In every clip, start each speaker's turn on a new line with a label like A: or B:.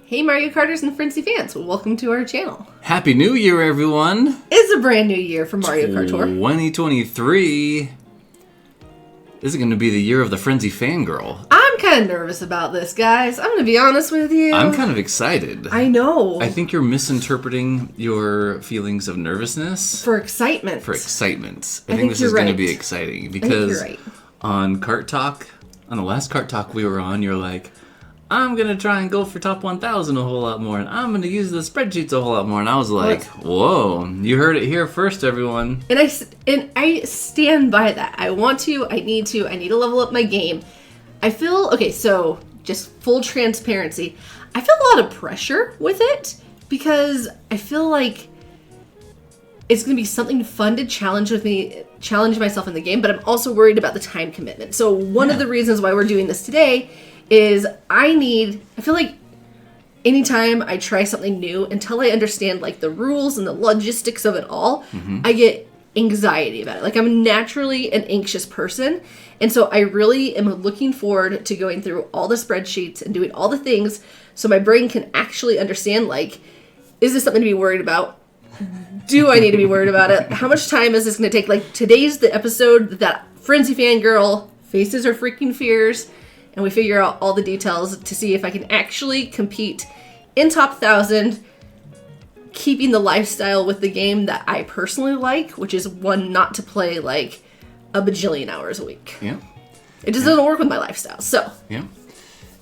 A: Hey Mario Karters and Frenzy fans, welcome to our channel.
B: Happy New Year, everyone!
A: It's a brand new year for Mario Kart Tour.
B: 2023. This is going to be the year of the Frenzy fangirl.
A: I'm kind of nervous about this, guys. I'm going to be honest with you.
B: I'm kind of excited.
A: I know.
B: I think you're misinterpreting your feelings of nervousness.
A: For excitement.
B: I think this is going to be exciting because on Kart Talk, on the last Kart Talk we were on, you're like, I'm going to try and go for top 1,000 a whole lot more, and I'm going to use the spreadsheets a whole lot more. And I was like, whoa, you heard it here first, everyone.
A: And I stand by that. I want to, I need to level up my game. I feel, okay, so just full transparency, I feel a lot of pressure with it because I feel like it's going to be something fun to challenge myself in the game, but I'm also worried about the time commitment. So one of the reasons why we're doing this today is I feel like anytime I try something new, until I understand like the rules and the logistics of it all, I get anxiety about it. Like I'm naturally an anxious person. And so I really am looking forward to going through all the spreadsheets and doing all the things so my brain can actually understand, like, is this something to be worried about? Do I need to be worried about it? How much time is this going to take? Like today's the episode that Frenzy Fangirl faces her freaking fears. And we figure out all the details to see if I can actually compete in top 1,000, keeping the lifestyle with the game that I personally like, which is one not to play like a bajillion hours a week.
B: Yeah.
A: It just doesn't work with my lifestyle, so.
B: Yeah.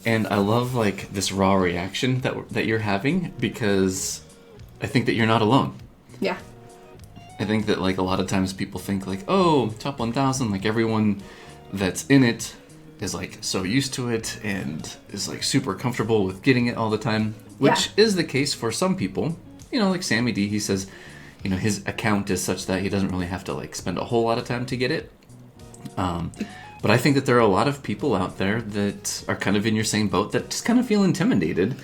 B: And I love like this raw reaction that you're having because I think that you're not alone.
A: Yeah.
B: I think that like a lot of times people think like, oh, top 1,000, like everyone that's in it is like so used to it and is like super comfortable with getting it all the time, which is the case for some people. You know, like Sammy D, he says, you know, his account is such that he doesn't really have to like spend a whole lot of time to get it. But I think that there are a lot of people out there that are kind of in your same boat that just kind of feel intimidated.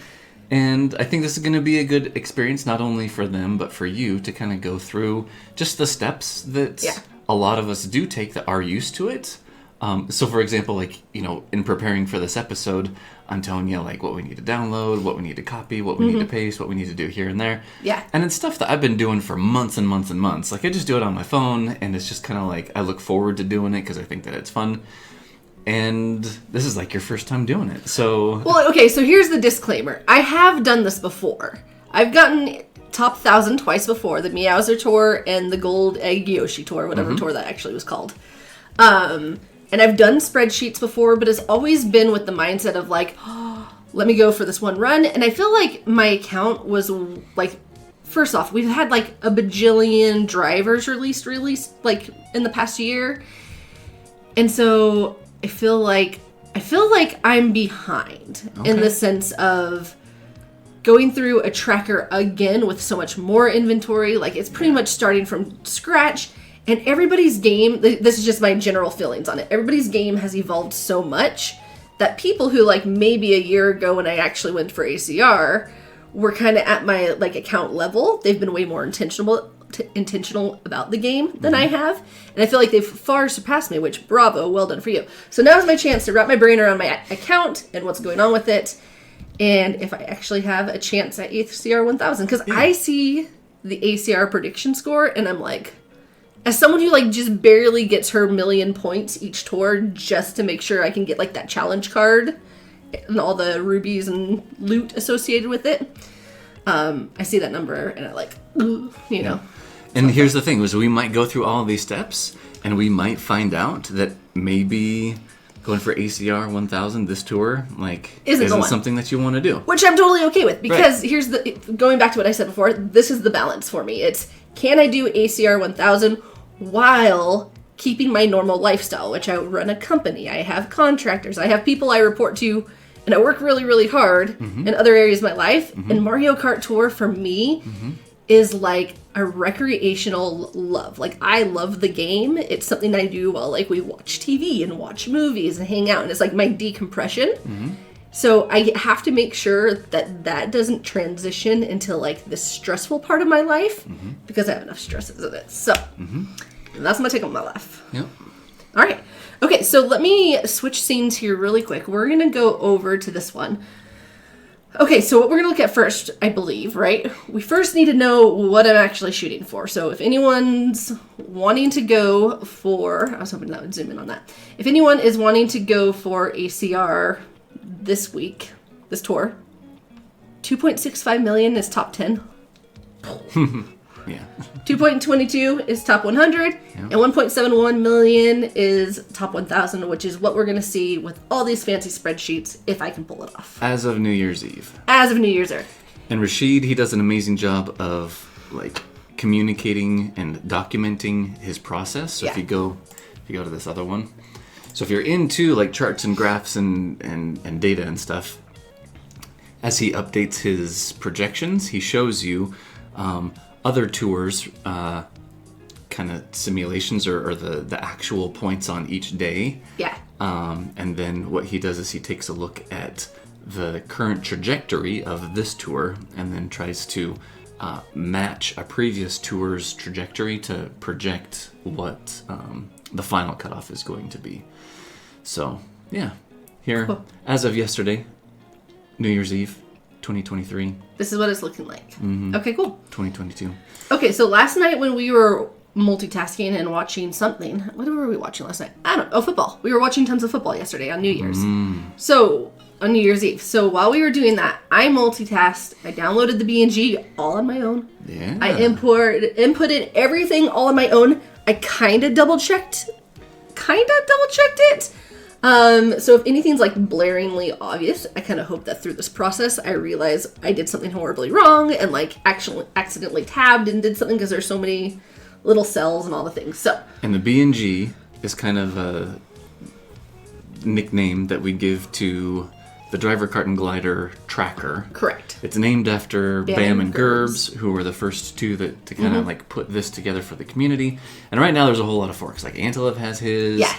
B: And I think this is going to be a good experience, not only for them, but for you to kind of go through just the steps that a lot of us do take that are used to it. So for example, like, you know, in preparing for this episode, I'm telling you like what we need to download, what we need to copy, what we need to paste, what we need to do here and there. Yeah. And it's stuff that I've been doing for months and months and months. Like I just do it on my phone and it's just kind of like, I look forward to doing it because I think that it's fun. And this is like your first time doing it. So. Well,
A: okay. So here's the disclaimer. I have done this before. I've gotten top 1,000 twice before, the Meowser tour and the Gold Egg Yoshi tour, whatever tour that actually was called. And I've done spreadsheets before, but it's always been with the mindset of like, oh, let me go for this one run. And I feel like my account was like, first off, we've had like a bajillion drivers released like in the past year. And so I feel like I'm behind in the sense of going through a tracker again with so much more inventory. Like it's pretty much starting from scratch. And everybody's game, this is just my general feelings on it, everybody's game has evolved so much that people who like maybe a year ago when I actually went for ACR were kind of at my like account level. They've been way more intentional about the game than I have. And I feel like they've far surpassed me, which bravo, well done for you. So now is my chance to wrap my brain around my account and what's going on with it. And if I actually have a chance at ACR 1000, because I see the ACR prediction score and I'm like, as someone who like just barely gets her 1,000,000 points each tour just to make sure I can get like that challenge card and all the rubies and loot associated with it, I see that number and I like, you know.
B: And here's the thing, is we might go through all of these steps and we might find out that maybe going for ACR 1000 this tour like isn't something that you want to do.
A: Which I'm totally okay with because here's the, going back to what I said before, this is the balance for me. It's, can I do ACR 1000 while keeping my normal lifestyle, which I run a company, I have contractors, I have people I report to, and I work really, really hard in other areas of my life. And Mario Kart Tour for me is like a recreational love. Like I love the game. It's something I do while like we watch TV and watch movies and hang out, and it's like my decompression. So I have to make sure that that doesn't transition into like this stressful part of my life because I have enough stresses in it. So that's my take on my life.
B: Yep.
A: All right. Okay, so let me switch scenes here really quick. We're going to go over to this one. Okay, so what we're going to look at first, I believe, right? We first need to know what I'm actually shooting for. So if anyone's wanting to go for... I was hoping that would zoom in on that. If anyone is wanting to go for ACR this week, this tour, 2.65 million is top 10.
B: Yeah.
A: 2.22 is top 100, and 1.71 million is top 1,000, which is what we're going to see with all these fancy spreadsheets, if I can pull it off.
B: As of New Year's Eve.
A: As of New Year's Eve.
B: And Rashid, he does an amazing job of like communicating and documenting his process. So if you go to this other one, so if you're into like charts and graphs and data and stuff, as he updates his projections, he shows you other tours, kind of simulations or the actual points on each day.
A: Yeah.
B: And then what he does is he takes a look at the current trajectory of this tour and then tries to match a previous tour's trajectory to project what the final cutoff is going to be. So, yeah. Here, cool. As of yesterday, New Year's Eve, 2023.
A: This is what it's looking like. Mm-hmm. Okay, cool.
B: 2022.
A: Okay, so last night when we were multitasking and watching something, what were we watching last night? I don't know. Oh, football. We were watching tons of football yesterday on New Year's. So, on New Year's Eve. So, while we were doing that, I multitasked. I downloaded the B&G all on my own.
B: Yeah.
A: I inputted everything all on my own. I kind of double-checked it. So if anything's like blaringly obvious, I kind of hope that through this process, I realize I did something horribly wrong and like actually accidentally tabbed and did something because there's so many little cells and all the things. So. And
B: the B&G is kind of a nickname that we give to the driver cart and glider tracker.
A: Correct.
B: It's named after Bam and Gerbs, who were the first two to kind of like put this together for the community. And right now there's a whole lot of forks. Like Antelope has his.
A: Yeah.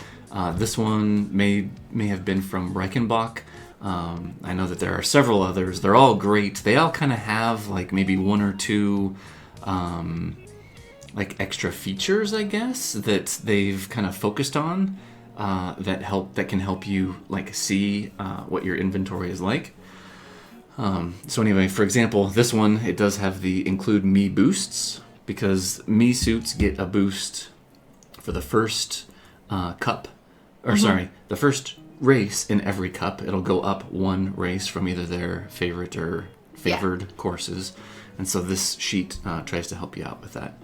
B: This one may have been from Reichenbach. I know that there are several others. They're all great. They all kind of have like maybe one or two like extra features, I guess, that they've kind of focused on that can help you like see what your inventory is like. So anyway, for example, this one, it does have the include me boosts because me suits get a boost for the first cup. Or sorry, the first race in every cup, it'll go up one race from either their favorite or favored courses. And so this sheet tries to help you out with that.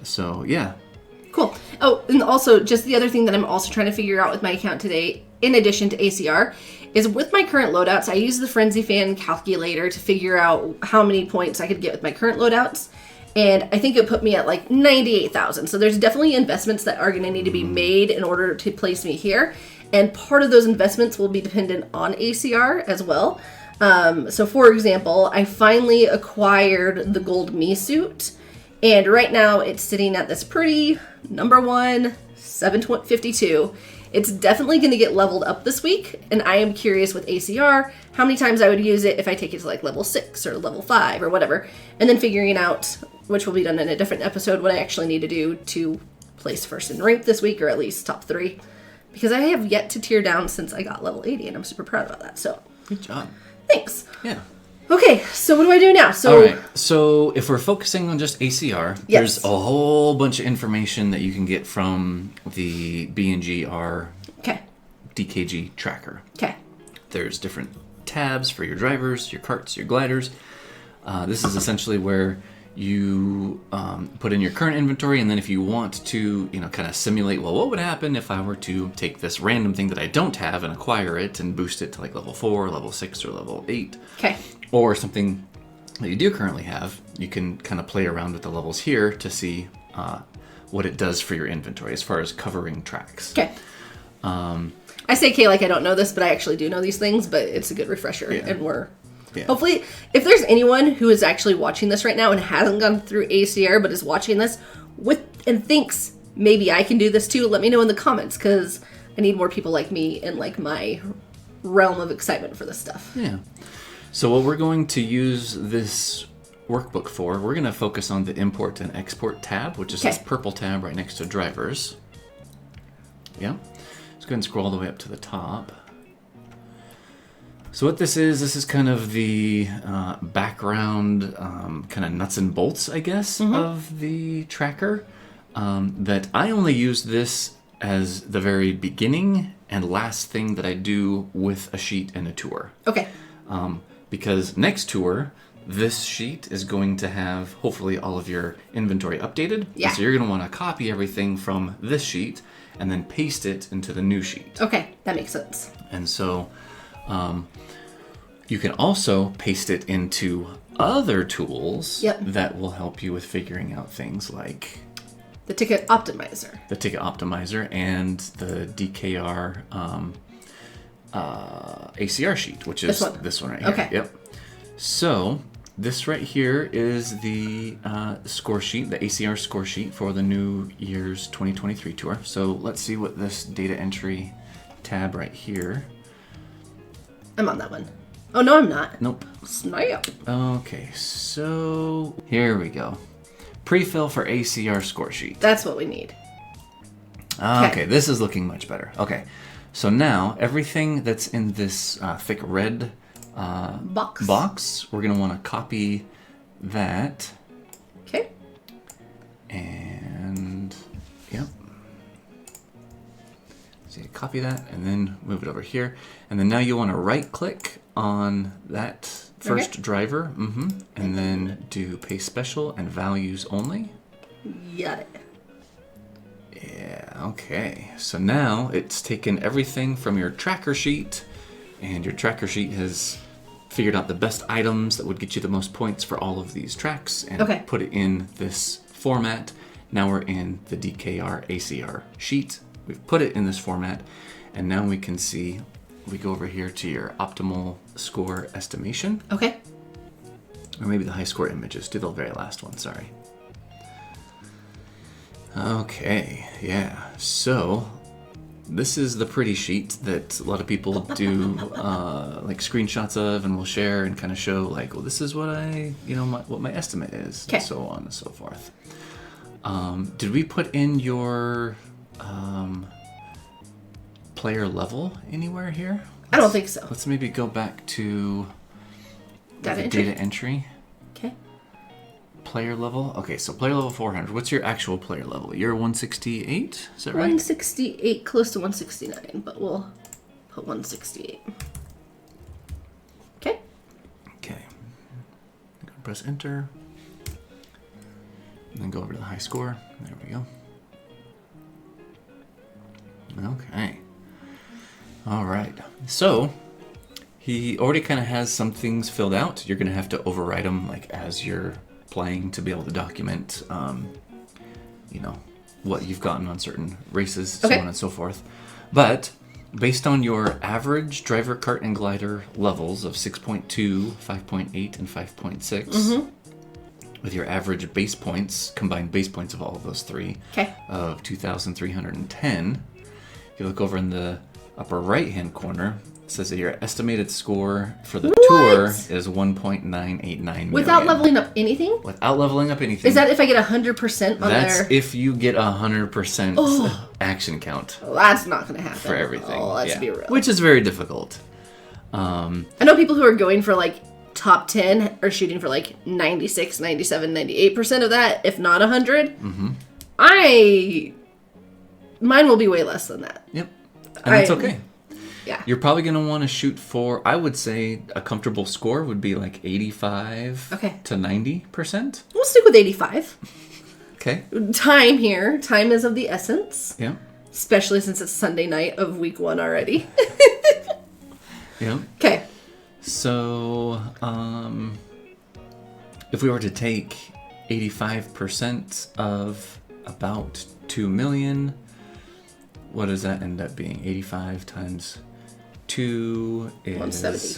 B: So, yeah.
A: Cool. Oh, and also, just the other thing that I'm also trying to figure out with my account today, in addition to ACR, is with my current loadouts, I use the Frenzy Fan calculator to figure out how many points I could get with my current loadouts. And I think it put me at like 98,000. So there's definitely investments that are going to need to be made in order to place me here. And part of those investments will be dependent on ACR as well. So for example, I finally acquired the gold me suit. And right now it's sitting at this pretty number 1, 752. It's definitely going to get leveled up this week. And I am curious with ACR how many times I would use it if I take it to like level 6 or level 5 or whatever. And then figuring out, which will be done in a different episode, what I actually need to do to place first in rank this week, or at least top 3. Because I have yet to tier down since I got level 80, and I'm super proud about that. So,
B: good job.
A: Thanks.
B: Yeah.
A: Okay, so what do I do now?
B: All right. So if we're focusing on just ACR, there's a whole bunch of information that you can get from the B&GR DKG tracker.
A: Okay.
B: There's different tabs for your drivers, your carts, your gliders. This is essentially where you put in your current inventory, and then if you want to, kind of simulate, well, what would happen if I were to take this random thing that I don't have and acquire it and boost it to like level 4, level 6, or level 8.
A: Okay.
B: Or something that you do currently have, you can kind of play around with the levels here to see what it does for your inventory as far as covering tracks.
A: Okay. I say okay like I don't know this, but I actually do know these things, but it's a good refresher, and we're... Yeah. Hopefully, if there's anyone who is actually watching this right now and hasn't gone through ACR but is watching this and thinks maybe I can do this too, let me know in the comments, because I need more people like me in like my realm of excitement for this stuff.
B: Yeah. So what we're going to use this workbook for, we're going to focus on the import and export tab, which is this purple tab right next to drivers. Yeah. Let's go ahead and scroll all the way up to the top. So what this is kind of the background, kind of nuts and bolts, I guess, of the tracker. That I only use this as the very beginning and last thing that I do with a sheet and a tour.
A: Okay.
B: Because next tour, this sheet is going to have hopefully all of your inventory updated.
A: Yeah.
B: So you're going to want to copy everything from this sheet and then paste it into the new sheet.
A: Okay, that makes sense.
B: And so you can also paste it into other tools that will help you with figuring out things like
A: the ticket optimizer.
B: The ticket optimizer and the DKR ACR sheet, which is this one right here.
A: Okay.
B: Yep. So this right here is the score sheet, the ACR score sheet for the New Year's 2023 tour. So let's see what this data entry tab right here.
A: I'm on that one. Oh, no, I'm not.
B: Nope.
A: Snap.
B: Okay, so here we go. Pre-fill for ACR score sheet.
A: That's what we need.
B: Okay, this is looking much better. Okay, so now everything that's in this thick red box, we're going to want to copy that.
A: Okay.
B: And, yep. So you copy that and then move it over here. And then now you want to right-click on that first driver, and then do paste special and values only.
A: Got it.
B: Yeah, okay. So now it's taken everything from your tracker sheet, and your tracker sheet has figured out the best items that would get you the most points for all of these tracks and put it in this format. Now we're in the DKR ACR sheet. We've put it in this format, and now we can see, we go over here to your optimal score estimation.
A: Okay.
B: Or maybe the high score images. Do the very last one, sorry. Okay, yeah. So this is the pretty sheet that a lot of people do like screenshots of and will share and kind of show like, well, this is what what my estimate is, and so on and so forth. Did we put in your player level anywhere here?
A: I don't think so.
B: Let's maybe go back to
A: data
B: entry.
A: Okay.
B: Player level. Okay, so player level 400. What's your actual player level? You're 168? Is that right?
A: 168, close to 169, but we'll put 168. Okay.
B: Okay. Press enter. And then go over to the high score. There we go. Okay. All right. So he already kind of has some things filled out. You're going to have to override them like as you're playing to be able to document, what you've gotten on certain races, so on and so forth. But based on your average driver, kart, and glider levels of 6.2, 5.8, and 5.6, with your average base points, combined base points of all of those three, of 2,310, if you look over in the upper right-hand corner, it says that your estimated score for the tour is 1.989 million.
A: Without leveling up anything?
B: Without leveling up anything.
A: Is that if I get 100% on
B: That's if you get 100% action count.
A: Well, that's not going to happen.
B: For everything.
A: Oh, let's be real.
B: Which is very difficult.
A: I know people who are going for like top 10 are shooting for like 96, 97, 98% of that, if not 100. Mine will be way less than that.
B: Yep. And that's okay.
A: Yeah.
B: You're probably going to want to shoot for, I would say, a comfortable score would be like 85 to 90%.
A: We'll stick with 85.
B: Okay.
A: Time is of the essence.
B: Yeah.
A: Especially since it's Sunday night of week 1 already.
B: Yeah.
A: Okay.
B: So, if we were to take 85% of about 2 million, what does that end up being? 85 times 2 is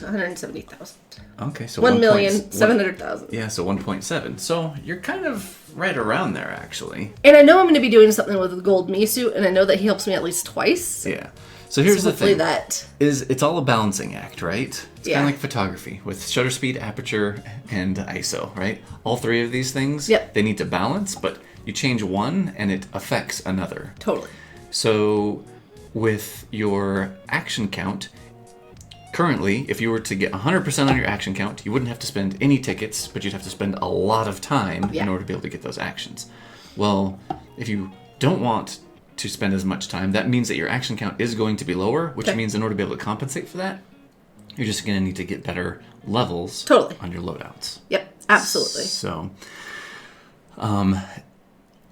A: 170,000.
B: Okay, so
A: 1,700,000.
B: Yeah, so 1.7. So you're kind of right around there, actually.
A: And I know I'm going to be doing something with the gold me suit, and I know that he helps me at least twice.
B: Yeah. So here's the thing.
A: That
B: is it's all a balancing act, right? It's kind of like photography with shutter speed, aperture, and ISO, right? All three of these things, they need to balance, but you change one and it affects another.
A: Totally.
B: So with your action count, currently, if you were to get 100% on your action count, you wouldn't have to spend any tickets, but you'd have to spend a lot of time in order to be able to get those actions. Well, if you don't want to spend as much time, that means that your action count is going to be lower, which means in order to be able to compensate for that, you're just going to need to get better levels on your loadouts.
A: Yep, absolutely.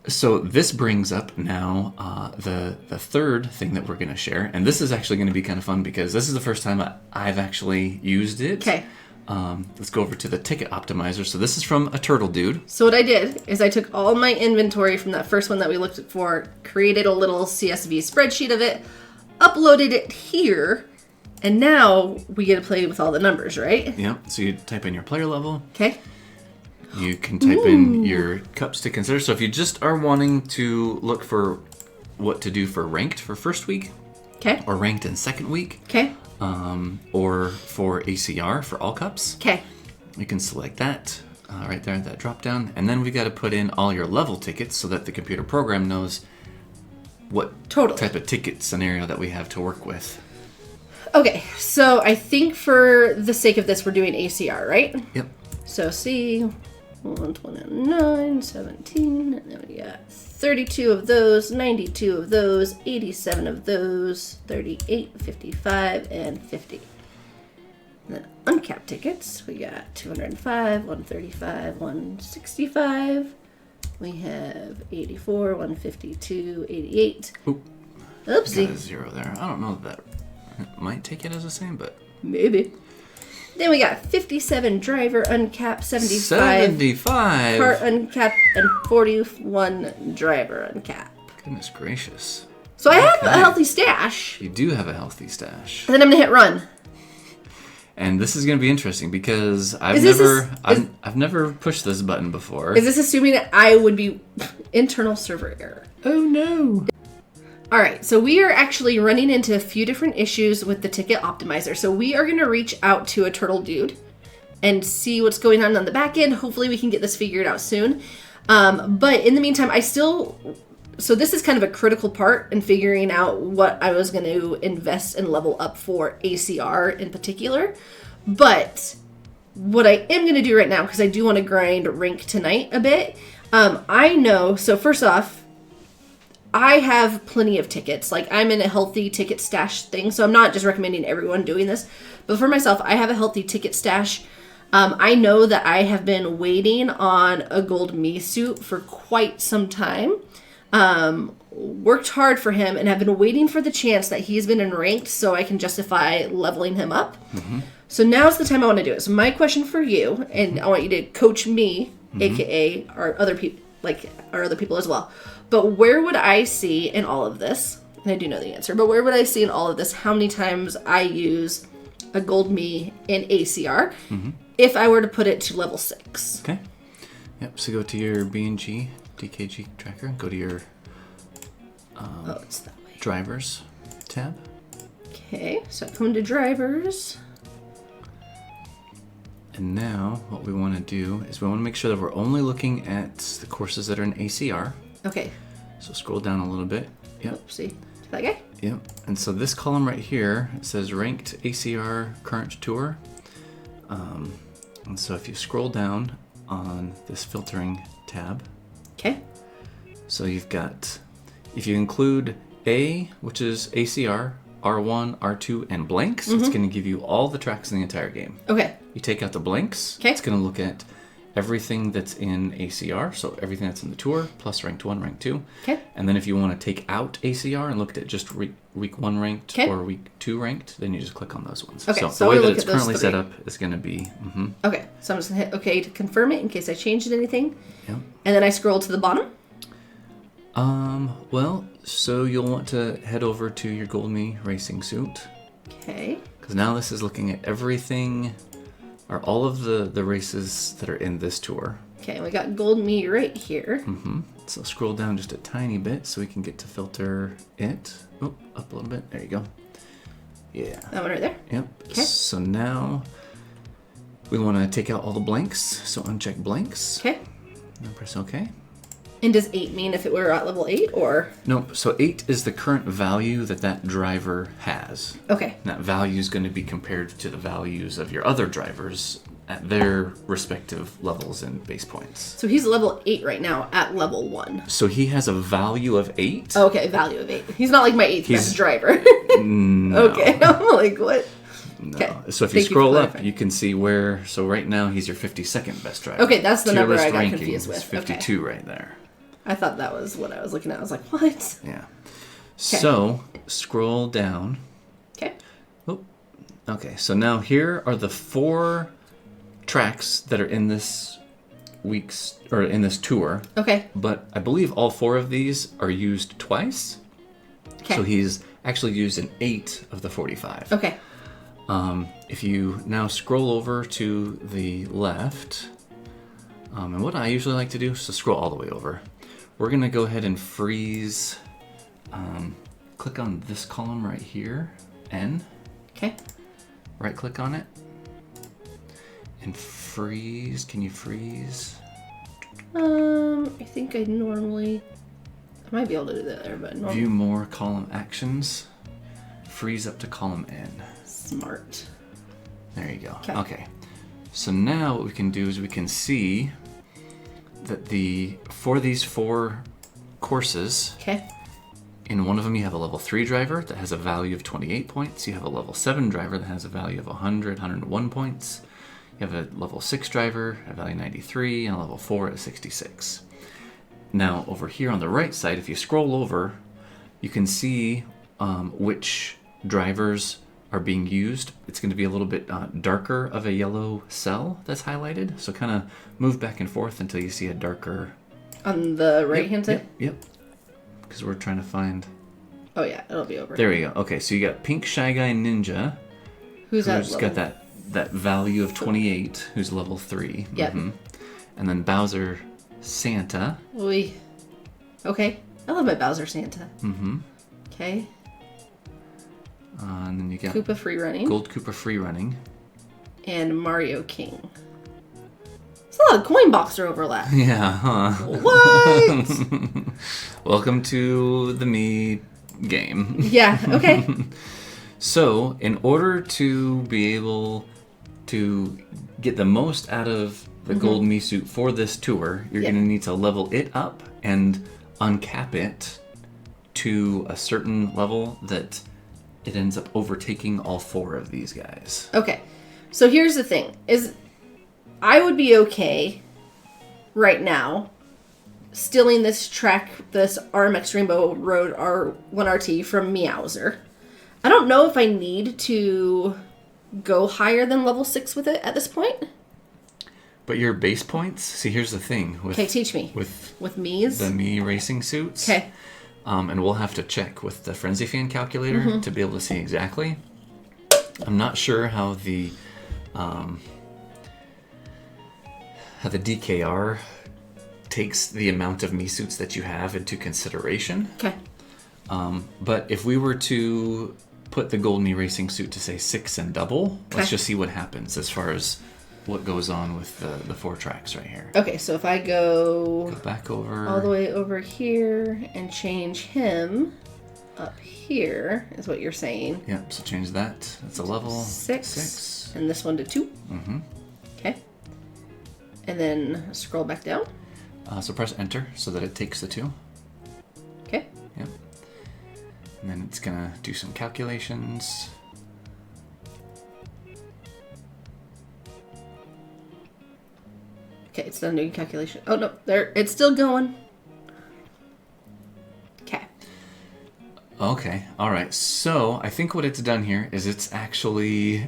B: So this brings up now the third thing that we're going to share, and this is actually going to be kind of fun because this is the first time I've actually used it.
A: Okay.
B: Let's go over to the ticket optimizer. So this is from a turtle dude.
A: So what I did is I took all my inventory from that first one that we looked at for, created a little CSV spreadsheet of it, uploaded it here, and now we get to play with all the numbers, right?
B: Yeah. So you type in your player level.
A: Okay.
B: You can type in your cups to consider. So if you just are wanting to look for what to do for ranked for first week,
A: okay,
B: or ranked in second week,
A: okay,
B: or for ACR for all cups,
A: okay,
B: you can select that right there, that drop down, and then we got to put in all your level tickets so that the computer program knows what type of ticket scenario that we have to work with. Okay,
A: so I think for the sake of this, we're doing ACR, right?
B: Yep.
A: So see. 129, 17, and then we got 32 of those, 92 of those, 87 of those, 38, 55, and 50. And then uncapped tickets, we got 205, 135, 165. We have 84, 152, 88.
B: Oop.
A: Oopsie.
B: Got a 0 there. I don't know if that might take it as the same, but...
A: maybe. Then we got 57 driver uncapped, 75 cart uncapped, and 41 driver uncapped.
B: Goodness gracious.
A: So I have a healthy stash.
B: You do have a healthy stash.
A: And then I'm gonna hit run.
B: And this is gonna be interesting because I've never pushed this button before.
A: Is this assuming that I would be internal server error?
B: Oh no.
A: All right, so we are actually running into a few different issues with the ticket optimizer. So we are going to reach out to a turtle dude and see what's going on the back end. Hopefully we can get this figured out soon. But in the meantime, so this is kind of a critical part in figuring out what I was going to invest and level up for ACR in particular. But what I am going to do right now, because I do want to grind rank tonight a bit, I know, so first off, I have plenty of tickets. Like, I'm in a healthy ticket stash thing, so I'm not just recommending everyone doing this. But for myself, I have a healthy ticket stash. I know that I have been waiting on a gold me suit for quite some time. Worked hard for him and have been waiting for the chance that he's been in ranked so I can justify leveling him up. Mm-hmm. So now's the time I want to do it. So my question for you, and I want you to coach me, aka our other people as well. But where would I see in all of this, and I do know the answer, but where would I see in all of this how many times I use a gold me in ACR if I were to put it to level 6?
B: Okay. Yep, so go to your BNG DKG tracker, go to your
A: it's that way.
B: Drivers tab.
A: Okay, so I come to drivers.
B: And now what we want to do is we want to make sure that we're only looking at the courses that are in ACR.
A: Okay.
B: So scroll down a little bit. Yep.
A: Oopsie. That guy?
B: Yep. And so this column right here, it says ranked ACR current tour. And so if you scroll down on this filtering tab.
A: Okay.
B: So you've got, if you include A, which is ACR, R1, R2, and blanks, it's going to give you all the tracks in the entire game.
A: Okay.
B: You take out the blanks, it's going to look at everything that's in ACR, so everything that's in the tour, plus ranked 1, ranked 2.
A: Okay.
B: And then if you want to take out ACR and look at just week 1 ranked or week 2 ranked, then you just click on those ones.
A: Okay,
B: so the way that it's currently set up is going to be...
A: Okay, so I'm just going to hit OK to confirm it in case I changed anything.
B: Yep.
A: And then I scroll to the bottom.
B: Well, so you'll want to head over to your Gold Me racing suit.
A: Okay.
B: Because now this is looking at everything, or all of the races that are in this tour.
A: Okay, we got Gold Me right here.
B: So scroll down just a tiny bit so we can get to filter it. Oh, up a little bit. There you go. Yeah.
A: That one right there?
B: Yep.
A: Okay.
B: So now we want to take out all the blanks. So uncheck blanks.
A: Okay.
B: And press OK.
A: And does 8 mean if it were at level 8 or?
B: Nope. So 8 is the current value that driver has.
A: Okay.
B: And that value is going to be compared to the values of your other drivers at their respective levels and base points.
A: So he's level 8 right now at level 1.
B: So he has a value of 8.
A: Okay, value of 8. He's not like my 8th best driver.
B: No.
A: Okay, I'm like, what?
B: No.
A: Okay.
B: So if you scroll up, you can see where. So right now he's your 52nd best driver.
A: Okay, that's the
B: Tier
A: number
B: list
A: I got
B: ranking
A: confused with.
B: is 52 right there.
A: I thought that was what I was looking at. I was like, what?
B: Yeah. So scroll down.
A: Okay.
B: Oh. Okay. So now here are the 4 tracks that are in this in this tour.
A: Okay.
B: But I believe all 4 of these are used twice.
A: Okay.
B: So he's actually used in 8 of the 45.
A: Okay.
B: If you now scroll over to the left, and what I usually like to do is to scroll all the way over. We're going to go ahead and freeze, click on this column right here, N.
A: Okay.
B: Right click on it. And freeze. Can you freeze?
A: I think I might be able to do that there, but normally.
B: View more column actions. Freeze up to column N.
A: Smart.
B: There you go. Okay. So now what we can do is we can see that for these 4 courses, in one of them you have a level 3 driver that has a value of 28 points. You have a level 7 driver that has a value of 101 points. You have a level 6 driver, a value 93, and a level 4 at 66. Now over here on the right side, if you scroll over, you can see which drivers are being used. It's going to be a little bit darker of a yellow cell that's highlighted. So kind of move back and forth until you see a darker...
A: On the right-hand side?
B: Yep. Because we're trying to find...
A: Oh yeah, it'll be over.
B: There we go. Okay, so you got Pink Shy Guy Ninja.
A: Who's
B: got that value of 28, who's level 3.
A: Yep.
B: Mm-hmm. And then Bowser Santa.
A: Okay. I love my Bowser Santa.
B: Mm-hmm.
A: Okay.
B: And then you got
A: Koopa Free Running.
B: Gold Koopa Free Running.
A: And Mario King. It's a lot of coin boxer overlap.
B: Yeah, huh?
A: What?
B: Welcome to the me game.
A: Yeah, okay.
B: So, in order to be able to get the most out of the gold me suit for this tour, you're going to need to level it up and uncap it to a certain level that it ends up overtaking all 4 of these guys.
A: Okay. So here's the thing, is I would be okay right now stealing this track, this RMX Rainbow Road R1RT from Meowser. I don't know if I need to go higher than level 6 with it at this point.
B: But your base points, see, here's the thing.
A: Okay, teach me. With Mii's?
B: The Mii racing suits.
A: Okay.
B: And we'll have to check with the Frenzy Fan calculator to be able to see exactly. I'm not sure how the DKR takes the amount of Mii suits that you have into consideration.
A: Okay.
B: But if we were to put the gold Mii racing suit to say 6 and double, let's just see what happens as far as what goes on with the 4 tracks right here.
A: Okay, so if I go
B: back over
A: all the way over here and change him up here, is what you're saying.
B: Yep, so change that. That's a level 6.
A: And this one to 2.
B: Mm-hmm.
A: Okay. And then scroll back down.
B: So press enter so that it takes the 2.
A: Okay.
B: Yep. And then it's gonna do some calculations.
A: Okay, it's done doing calculation. Oh no, there, it's still going. Okay.
B: Okay, all right. So I think what it's done here is it's actually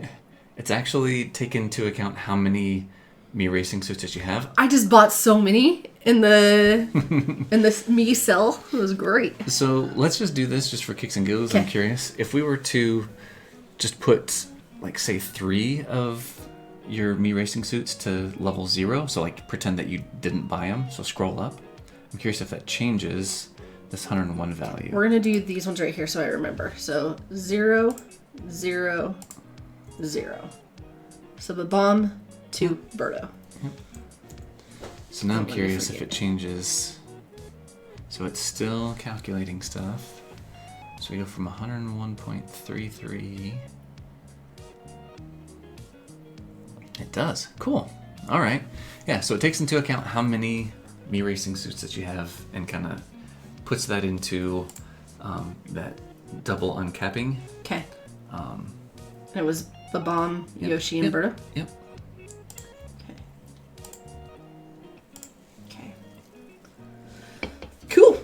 B: taken into account how many Mii racing suits that you have.
A: I just bought so many in the Mii cell. It was great.
B: So let's just do this just for kicks and giggles. I'm curious if we were to just put like say 3 of your Mii racing suits to level 0. So like pretend that you didn't buy them. So scroll up. I'm curious if that changes this 101 value.
A: We're gonna do these ones right here so I remember. So 0, 0, 0. So the bomb to Birdo.
B: Yep. So now I'm curious if it changes So it's still calculating stuff. So we go from 101.33. It does. Cool. All right. Yeah, so it takes into account how many Me Racing suits that you have and kind of puts that into that double uncapping.
A: Okay. It was Babam, Yoshi, and Berta?
B: Yep.
A: Okay. Cool.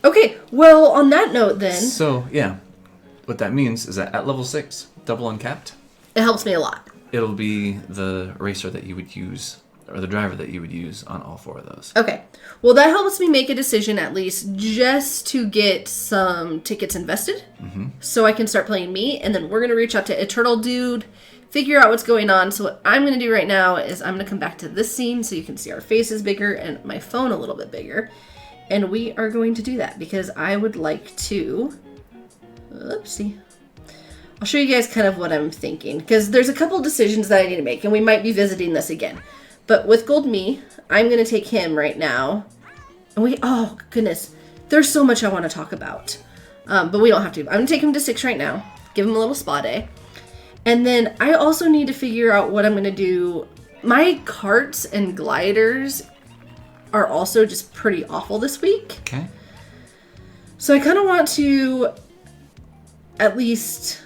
A: Okay, well, on that note then...
B: So, yeah. What that means is that at level 6, double uncapped...
A: It helps me a lot.
B: It'll be the racer that you would use, or the driver that you would use on all 4 of those.
A: Okay. Well, that helps me make a decision at least just to get some tickets invested so I can start playing me. And then we're going to reach out to Eternal Dude, figure out what's going on. So what I'm going to do right now is I'm going to come back to this scene so you can see our faces bigger and my phone a little bit bigger. And we are going to do that because I would like to... Oopsie. I'll show you guys kind of what I'm thinking because there's a couple decisions that I need to make and we might be visiting this again. But with Gold Me, I'm going to take him right now. And oh, goodness. There's so much I want to talk about. But we don't have to. I'm going to take him to 6 right now. Give him a little spa day. And then I also need to figure out what I'm going to do. My carts and gliders are also just pretty awful this week.
B: Okay.
A: So I kind of want to at least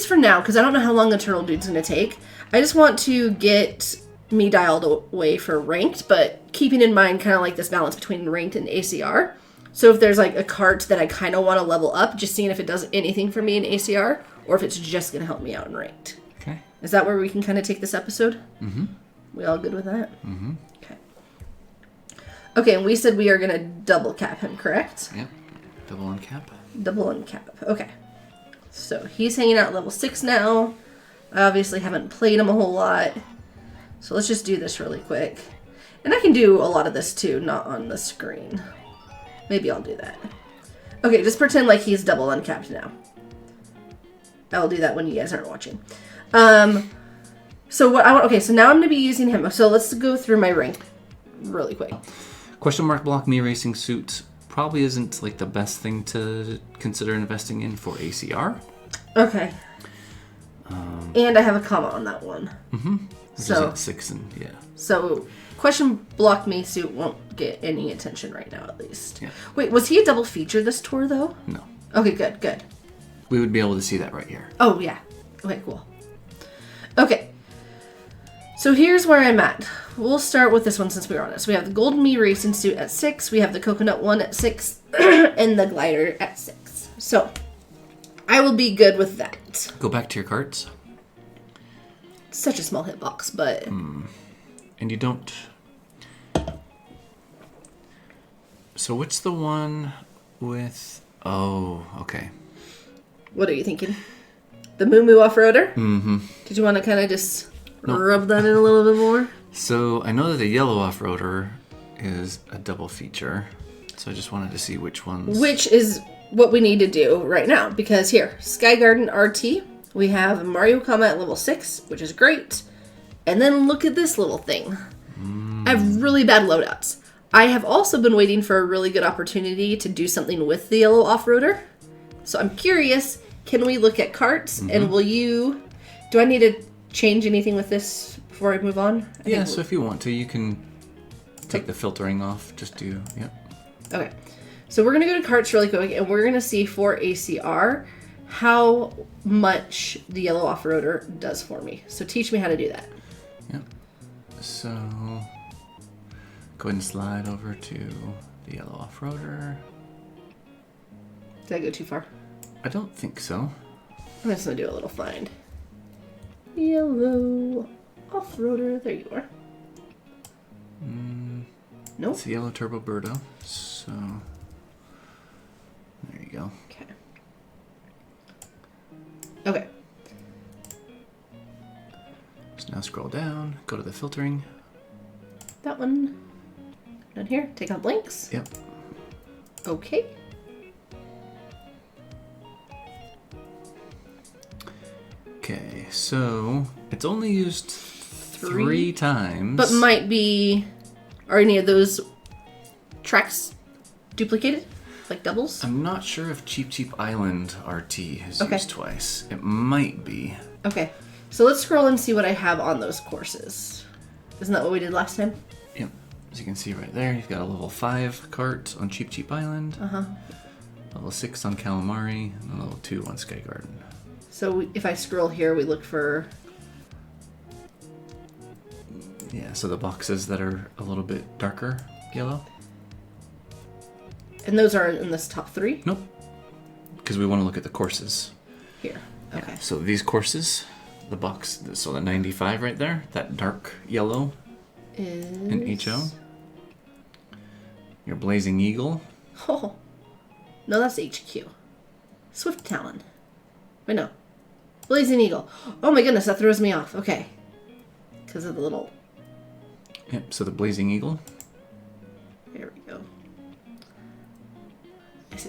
A: for now, because I don't know how long Eternal Dude's going to take. I just want to get me dialed away for ranked, but keeping in mind kind of like this balance between ranked and ACR. So if there's like a cart that I kind of want to level up, just seeing if it does anything for me in ACR, or if it's just going to help me out in ranked.
B: Okay.
A: Is that where we can kind of take this episode?
B: Mm-hmm.
A: We all good with that?
B: Mm-hmm.
A: Okay. Okay, and we said we are going to double cap him, correct?
B: Yep. Double uncap.
A: Double uncap. Okay. So he's hanging out at level 6 now. I obviously haven't played him a whole lot. So let's just do this really quick. And I can do a lot of this too, not on the screen. Maybe I'll do that. Okay, just pretend like he's double uncapped now. I'll do that when you guys aren't watching. So what I want, okay, so now I'm going to be using him. So let's go through my rank really quick.
B: Question mark block Me Racing suit probably isn't like the best thing to consider investing in for ACR.
A: Okay. And I have a comma on that one.
B: Mm-hmm.
A: So
B: at 6 and yeah.
A: So question block me suit won't get any attention right now, at least.
B: Yeah.
A: Wait, was he a double feature this tour though?
B: No.
A: Okay, good.
B: We would be able to see that right here.
A: Oh yeah. Okay, cool. Okay. So here's where I'm at. We'll start with this one since we were on it. So we have the Gold Me Racing suit at 6. We have the Coconut one at 6. And the glider at 6. So I will be good with that.
B: Go back to your carts.
A: Such a small hitbox, but...
B: And you don't... So what's the one with... Oh, okay.
A: What are you thinking? The Moo Moo Off-Roader?
B: Mm-hmm.
A: Did you want to kind of just rub that in a little bit more?
B: So I know that the yellow off-roader is a double feature. So I just wanted to see which ones...
A: Which is what we need to do right now. Because here, Sky Garden RT, we have Mario Kart level 6, which is great. And then look at this little thing. I have really bad loadouts. I have also been waiting for a really good opportunity to do something with the yellow off-roader. So I'm curious, can we look at carts? And will you... Do I need to change anything with this before I move on?
B: Yeah, so if you want to, you can take the filtering off. Just do... Yep.
A: Okay. So we're going to go to carts really quick, and we're going to see for ACR how much the yellow off-roader does for me. So teach me how to do that.
B: Yep. So go ahead and slide over to the yellow off-roader.
A: Did I go too far?
B: I don't think so.
A: I'm just going to do a little find. Yellow off-roader. There you are. Nope.
B: It's the yellow Turbo Birdo. So there you go.
A: Okay. Okay.
B: So now scroll down, go to the filtering.
A: That one. Down here. Take out blinks.
B: Yep.
A: Okay.
B: Okay, so it's only used three times.
A: But might be... Are any of those tracks duplicated? Like doubles?
B: I'm not sure if Cheap Island RT is
A: Okay.
B: used twice. It might be.
A: Okay. So let's scroll and see what I have on those courses. Isn't that what we did last time?
B: Yep. As you can see right there, you've got a level 5 cart on Cheap Island.
A: Uh-huh.
B: Level 6 on Calamari, and a level 2 on Sky Garden.
A: So if I scroll here, we look for...
B: Yeah, so the boxes that are a little bit darker yellow.
A: And those are in this top 3?
B: Nope. Because we want to look at the courses.
A: Here. Okay.
B: Yeah, so these courses, the box, so the 95 right there, that dark yellow
A: Is...
B: in HO. Your Blazing Eagle.
A: Oh. No, that's HQ. Swift Talon. Wait, no. Blazing Eagle. Oh my goodness, that throws me off. Okay. Because of the little...
B: Yep, so the Blazing Eagle.
A: There we go.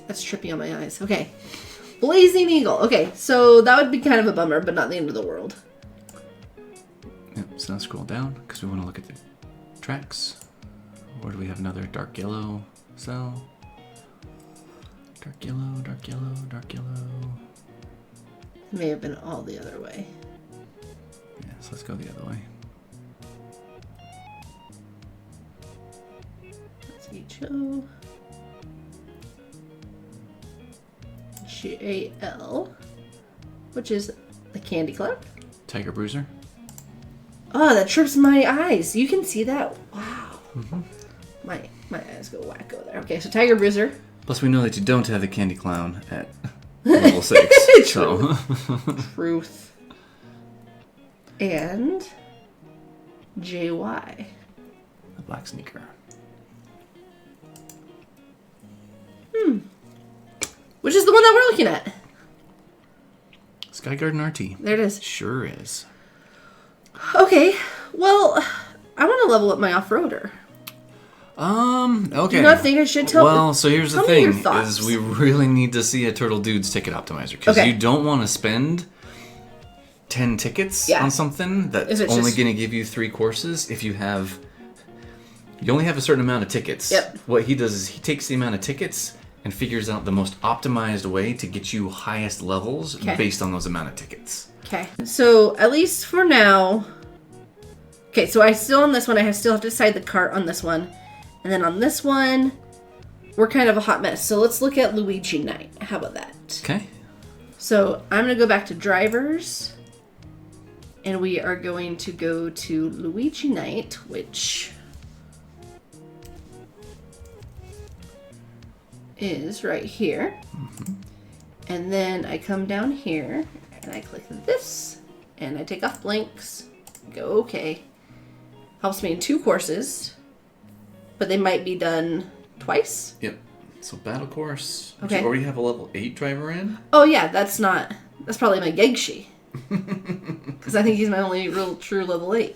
A: That's trippy on my eyes. Okay. Blazing Eagle. Okay, so that would be kind of a bummer, but not the end of the world.
B: Yep, so now scroll down because we want to look at the tracks. Where do we have another dark yellow cell? Dark yellow, dark yellow, dark yellow.
A: It may have been all the other way.
B: Yeah, so let's go the other way.
A: That's HO. JL, which is the Candy Club.
B: Tiger Bruiser.
A: Oh, that trips my eyes. You can see that. Wow.
B: Mm-hmm.
A: My eyes go wacko there. Okay, so Tiger Bruiser.
B: Plus, we know that you don't have the Candy Clown at level 6. So.
A: Truth. And JY.
B: The Black Sneaker.
A: Which is the one that we're looking at.
B: Sky Garden RT.
A: There it is.
B: Sure is.
A: Okay, well, I want to level up my off-roader.
B: Okay.
A: Do you not think I should tell?
B: Well, so here's the
A: tell me your
B: thing:
A: thoughts.
B: is we really need to see a Turtle Dude's ticket optimizer because
A: Okay.
B: you don't want to spend 10 tickets
A: Yeah.
B: on something that's
A: If it's
B: only
A: just-
B: going to give you 3 courses. If you only have a certain amount of tickets.
A: Yep.
B: What he does is he takes the amount of tickets and figures out the most optimized way to get you highest levels
A: Okay.
B: based on those amount of tickets.
A: Okay, so at least for now. Okay, so I still on this one, I still have to decide the cart on this one. And then on this one, we're kind of a hot mess. So let's look at Luigi Night. How about that?
B: Okay.
A: So I'm going to go back to drivers. And we are going to go to Luigi Night, which is right here.
B: Mm-hmm.
A: And then I come down here and I click this and I take off blanks. Go okay. Helps me in 2 courses, but they might be done twice.
B: Yep. So battle course.
A: Okay.
B: You already have a level 8 driver in.
A: Oh yeah, that's probably my Gegshi. Because I think he's my only real true level 8.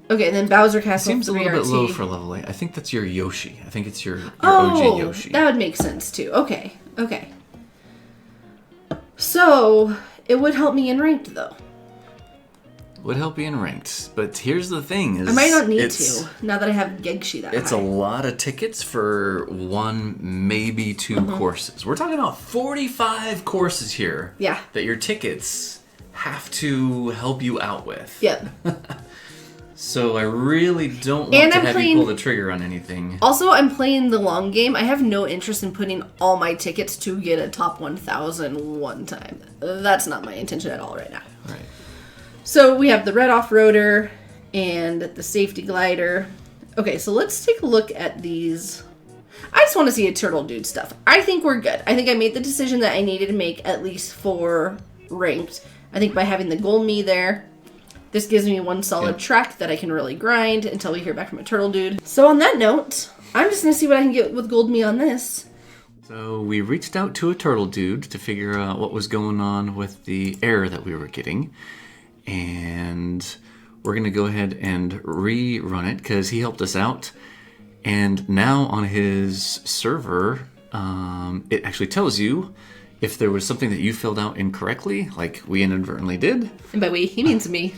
A: Okay, and then Bowser Castle
B: Seems a
A: 3
B: little bit
A: RT.
B: low for level 8. I think that's your Yoshi. I think it's your
A: Oh,
B: OG Yoshi.
A: that would make sense too. Okay. So, it would help me in ranked though.
B: Would help you in ranked. But here's the thing. Is
A: I might not need to, now that I have Gegshi that
B: It's
A: high.
B: a lot of tickets for 1, maybe 2 courses. We're talking about 45 courses here.
A: Yeah.
B: That your tickets have to help you out with.
A: Yep.
B: So I really don't want
A: And
B: to
A: I'm
B: have
A: playing-
B: you pull the trigger on anything.
A: Also, I'm playing the long game. I have no interest in putting all my tickets to get a top 1,000 one time. That's not my intention at all right now.
B: Right.
A: So we have the red off-roader and the safety glider. Okay, so let's take a look at these. I just want to see a Turtle Dude stuff. I think we're good. I think I made the decision that I needed to make at least 4 ranked. I think by having the Gold Me there, this gives me one solid track that I can really grind until we hear back from a Turtle Dude. So on that note, I'm just going to see what I can get with Gold Me on this.
B: So we reached out to a Turtle Dude to figure out what was going on with the error that we were getting. And we're going to go ahead and rerun it because he helped us out. And now on his server, it actually tells you if there was something that you filled out incorrectly, like we inadvertently did,
A: And by we, he means me.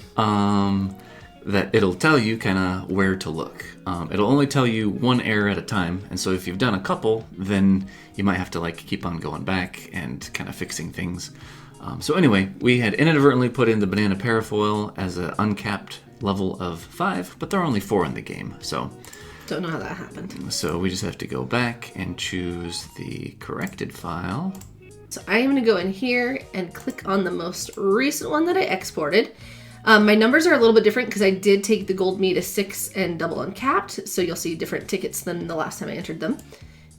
B: that it'll tell you kind of where to look. It'll only tell you one error at a time, and so if you've done a couple, then you might have to like keep on going back and kind of fixing things. So anyway, we had inadvertently put in the banana parafoil as an uncapped level of 5, but there are only 4 in the game, so...
A: Don't know how that happened.
B: So we just have to go back and choose the corrected file.
A: So I'm going to go in here and click on the most recent one that I exported. My numbers are a little bit different because I did take the gold me to 6 and double uncapped, so you'll see different tickets than the last time I entered them.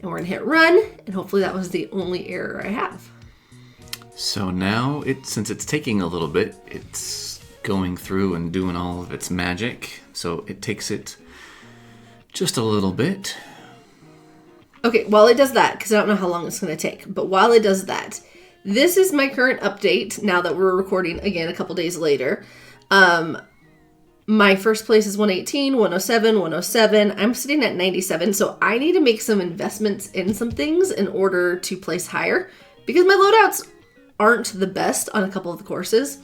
A: And we're going to hit run, and hopefully that was the only error I have.
B: So now, since it's taking a little bit, it's going through and doing all of its magic. So it takes it just a little bit.
A: Okay, while it does that, because I don't know how long it's going to take, but while it does that, this is my current update now that we're recording again a couple days later. My first place is 118, 107, 107. I'm sitting at 97, so I need to make some investments in some things in order to place higher because my loadouts aren't the best on a couple of the courses.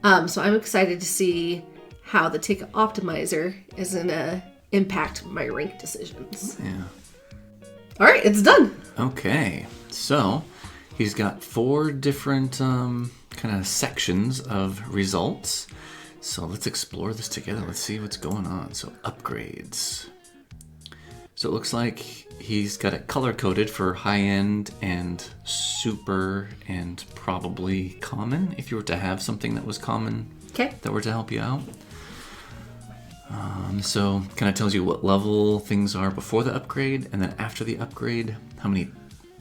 A: So I'm excited to see how the ticket optimizer is going to impact my rank decisions.
B: Yeah.
A: All right, it's done.
B: Okay, so he's got 4 different kind of sections of results. So let's explore this together. Let's see what's going on. So upgrades. So it looks like he's got it color-coded for high-end and super and probably common, if you were to have something that was common that were to help you out. So kind of tells you what level things are before the upgrade, and then after the upgrade, how many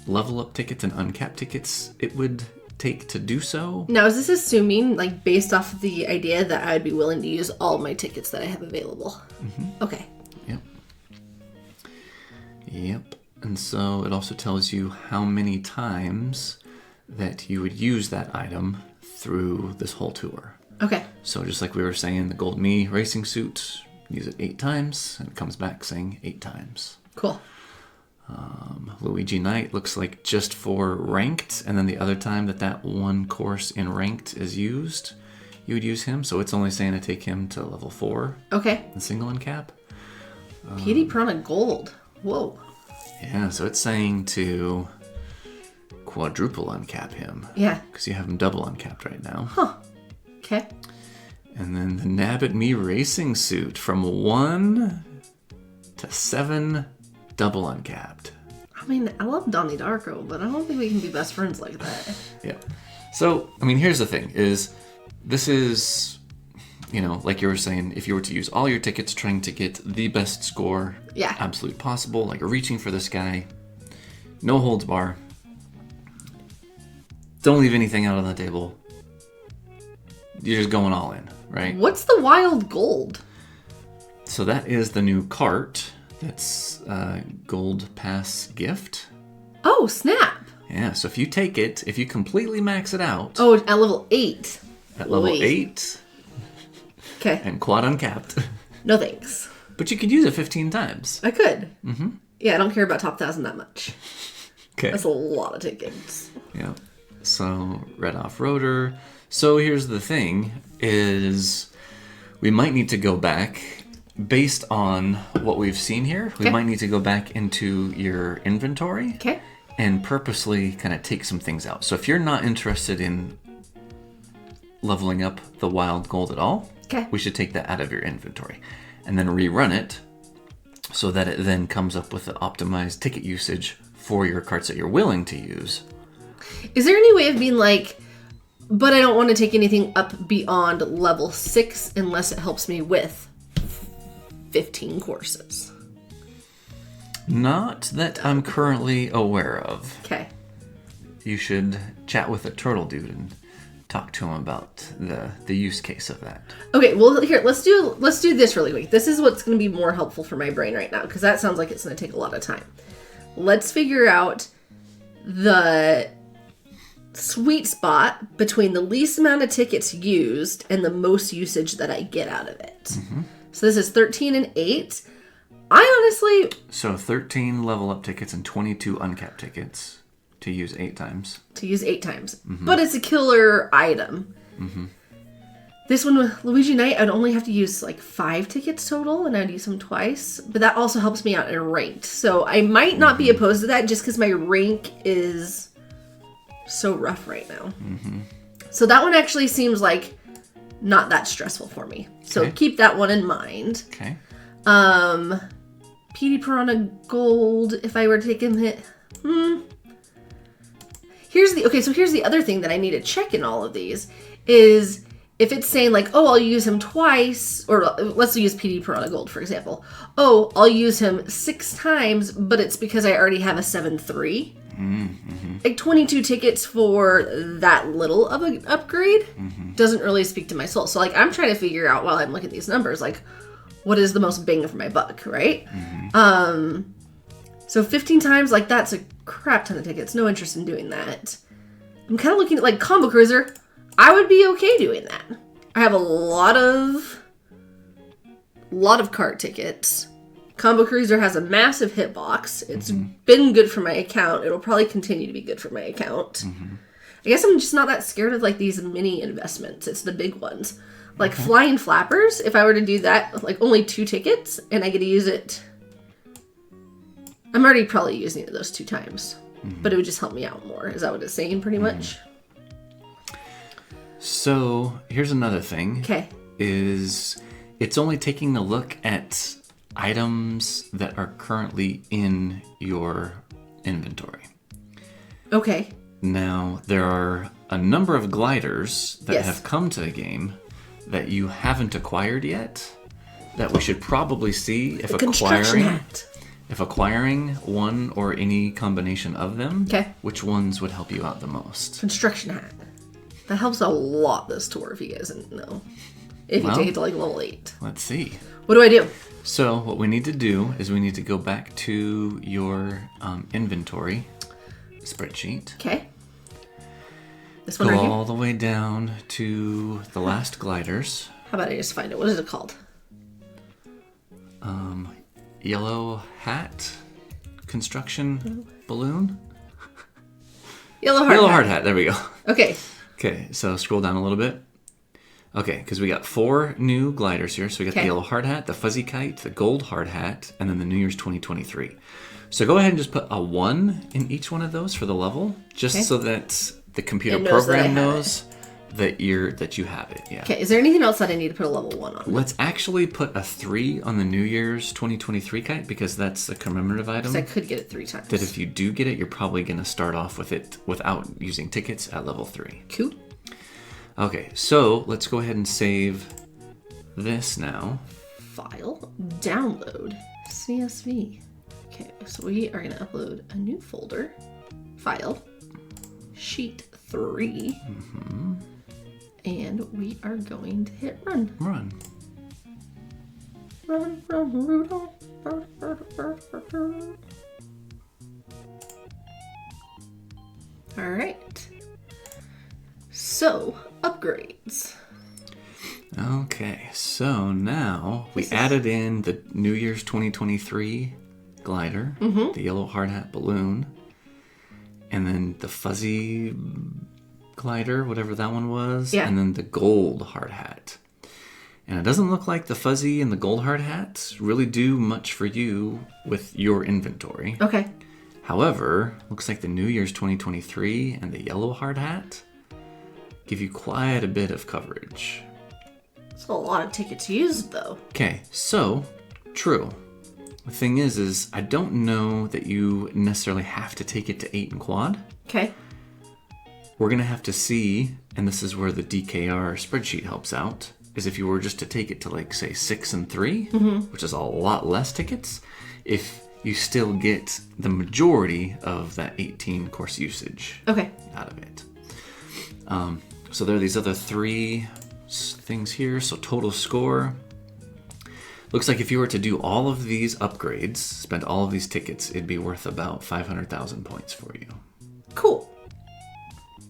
B: level up tickets and uncapped tickets it would take to do so.
A: Now, is this assuming, like, based off of the idea that I would be willing to use all my tickets that I have available? Mm-hmm. Okay.
B: Yep. And so it also tells you how many times that you would use that item through this whole tour.
A: Okay.
B: So just like we were saying, the Gold Me racing suit, use it 8 times, and it comes back saying 8 times.
A: Cool.
B: Luigi Knight looks like just for ranked, and then the other time that one course in ranked is used, you would use him. So it's only saying to take him to level 4.
A: Okay.
B: The single uncap.
A: Petey Piranha Gold. Whoa.
B: Yeah, so it's saying to quadruple uncap him.
A: Yeah.
B: Because you have him double uncapped right now.
A: Huh. Okay.
B: And then the Nab at Me racing suit from 1 to 7 double uncapped.
A: I mean, I love Donnie Darko, but I don't think we can be best friends like that.
B: Yeah. So, I mean, here's the thing, is this is, like you were saying, if you were to use all your tickets trying to get the best score absolute possible, like reaching for this guy, no holds bar, don't leave anything out on the table, you're just going all in, right?
A: What's the wild gold?
B: So that is the new cart. That's Gold Pass gift.
A: Oh, snap.
B: Yeah, so if you take it, if you completely max it out.
A: Oh, at level 8.
B: At level 8.
A: Okay.
B: And quad uncapped.
A: No thanks.
B: But you could use it 15 times.
A: I could. Mm-hmm. Yeah, I don't care about top 1,000 that much.
B: Okay.
A: That's a lot of tickets.
B: Yeah. So, Red Off-Roader. So here's the thing, is we might need to go back. Based on what we've seen here, we might need to go back into your inventory and purposely kind of take some things out. So if you're not interested in leveling up the wild gold at all, we should take that out of your inventory and then rerun it so that it then comes up with the optimized ticket usage for your carts that you're willing to use.
A: Is there any way of being like, but I don't want to take anything up beyond level 6 unless it helps me with 15 courses?
B: Not that I'm currently aware of.
A: Okay.
B: You should chat with a turtle dude and talk to him about the use case of that.
A: Okay, well here, let's do this really quick. This is what's going to be more helpful for my brain right now because that sounds like it's going to take a lot of time. Let's figure out the sweet spot between the least amount of tickets used and the most usage that I get out of it. Mm-hmm. So this is 13 and 8. I honestly...
B: So 13 level up tickets and 22 uncapped tickets to use 8 times.
A: To use 8 times. Mm-hmm. But it's a killer item. Mm-hmm. This one with Luigi Night, I'd only have to use like 5 tickets total, and I'd use them twice. But that also helps me out in ranked. So I might not be opposed to that just because my rank is so rough right now. So that one actually seems like not that stressful for me. So keep that one in mind.
B: Okay.
A: PD Piranha Gold, if I were to take him hit. Here's the other thing that I need to check in all of these is if it's saying like, oh, I'll use him twice, or let's use PD Piranha Gold, for example. Oh, I'll use him 6 times, but it's because I already have a 7-3. Like 22 tickets for that little of an upgrade doesn't really speak to my soul. So like I'm trying to figure out while I'm looking at these numbers, like what is the most bang for my buck, right? So 15 times, like that's a crap ton of tickets. No interest in doing that. I'm kind of looking at like Combo Cruiser. I would be okay doing that. I have a lot of cart tickets. Combo Cruiser has a massive hitbox. It's been good for my account. It'll probably continue to be good for my account. I guess I'm just not that scared of like these mini investments. It's the big ones. Like Flying Flappers, if I were to do that, like only 2 tickets, and I get to use it. I'm already probably using it those 2 times. But it would just help me out more. Is that what it's saying pretty much?
B: So here's another thing.
A: Okay.
B: Is it's only taking a look at items that are currently in your inventory.
A: Okay.
B: Now, there are a number of gliders that
A: Yes.
B: have come to the game that you haven't acquired yet that we should probably see if acquiring one or any combination of them, which ones would help you out the most.
A: Construction hat. That helps a lot this tour, if you guys didn't know. If you take it to like level 8.
B: Let's see.
A: What do I do?
B: So what we need to do is we need to go back to your inventory spreadsheet.
A: Okay. This one
B: go
A: right here?
B: all the way down to the last gliders.
A: How about I just find it? What is it called?
B: Yellow hat construction balloon.
A: Yellow
B: hard hat. There we go.
A: Okay.
B: Okay, so scroll down a little bit. Okay, because we got 4 new gliders here. So we got the yellow hard hat, the fuzzy kite, the gold hard hat, and then the New Year's 2023. So go ahead and just put a 1 in each one of those for the level, just so that the computer program knows that you have it. Yeah.
A: Okay, is there anything else that I need to put a level 1 on?
B: Let's actually put a 3 on the New Year's 2023 kite because that's a commemorative item.
A: Because I could get it 3 times.
B: That if you do get it, you're probably going to start off with it without using tickets at level 3.
A: Cool.
B: Okay, so let's go ahead and save this now.
A: File, download, CSV. Okay, so we are going to upload a new folder. File, sheet 3. And we are going to hit run.
B: Run.
A: Run, Rudolph. All right. So, upgrades.
B: Okay, so now we added in the New Year's 2023 glider, the yellow hard hat balloon, and then the fuzzy glider, whatever that one was, and then the gold hard hat. And it doesn't look like the fuzzy and the gold hard hats really do much for you with your inventory.
A: Okay.
B: However, looks like the New Year's 2023 and the yellow hard hat give you quite a bit of coverage.
A: It's a lot of tickets used, though.
B: Okay, so, true. The thing is I don't know that you necessarily have to take it to 8 and quad.
A: Okay.
B: We're going to have to see, and this is where the DKR spreadsheet helps out, is if you were just to take it to, like, say, 6 and 3, which is a lot less tickets, if you still get the majority of that 18 course usage out of it. So there are these other 3 things here. So total score. Looks like if you were to do all of these upgrades, spend all of these tickets, it'd be worth about 500,000 points for you.
A: Cool.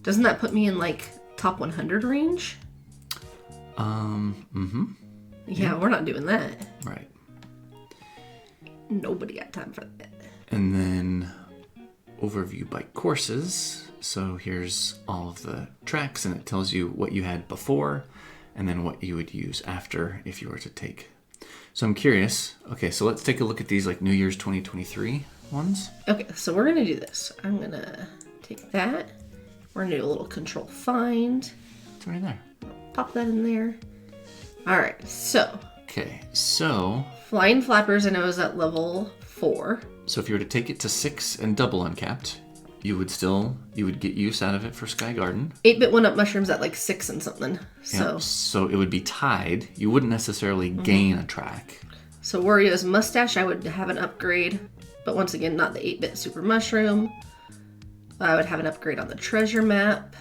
A: Doesn't that put me in, like, top 100 range? Yeah, we're not doing that.
B: Right.
A: Nobody got time for that.
B: And then overview by courses. So here's all of the tracks, and it tells you what you had before, and then what you would use after if you were to take. So I'm curious. Okay, so let's take a look at these like New Year's 2023 ones.
A: Okay, so we're going to do this. I'm going to take that. We're going to do a little control find.
B: It's right there.
A: Pop that in there. All right, so.
B: Okay, so.
A: Flying Flappers, I know, is at level 4.
B: So if you were to take it to 6 and double uncapped, you would get use out of it for Sky Garden.
A: 8-bit 1-up mushrooms at like 6 and something. So.
B: Yeah, so it would be tied. You wouldn't necessarily gain a track.
A: So Wario's Mustache, I would have an upgrade. But once again, not the 8-bit Super Mushroom. I would have an upgrade on the treasure map.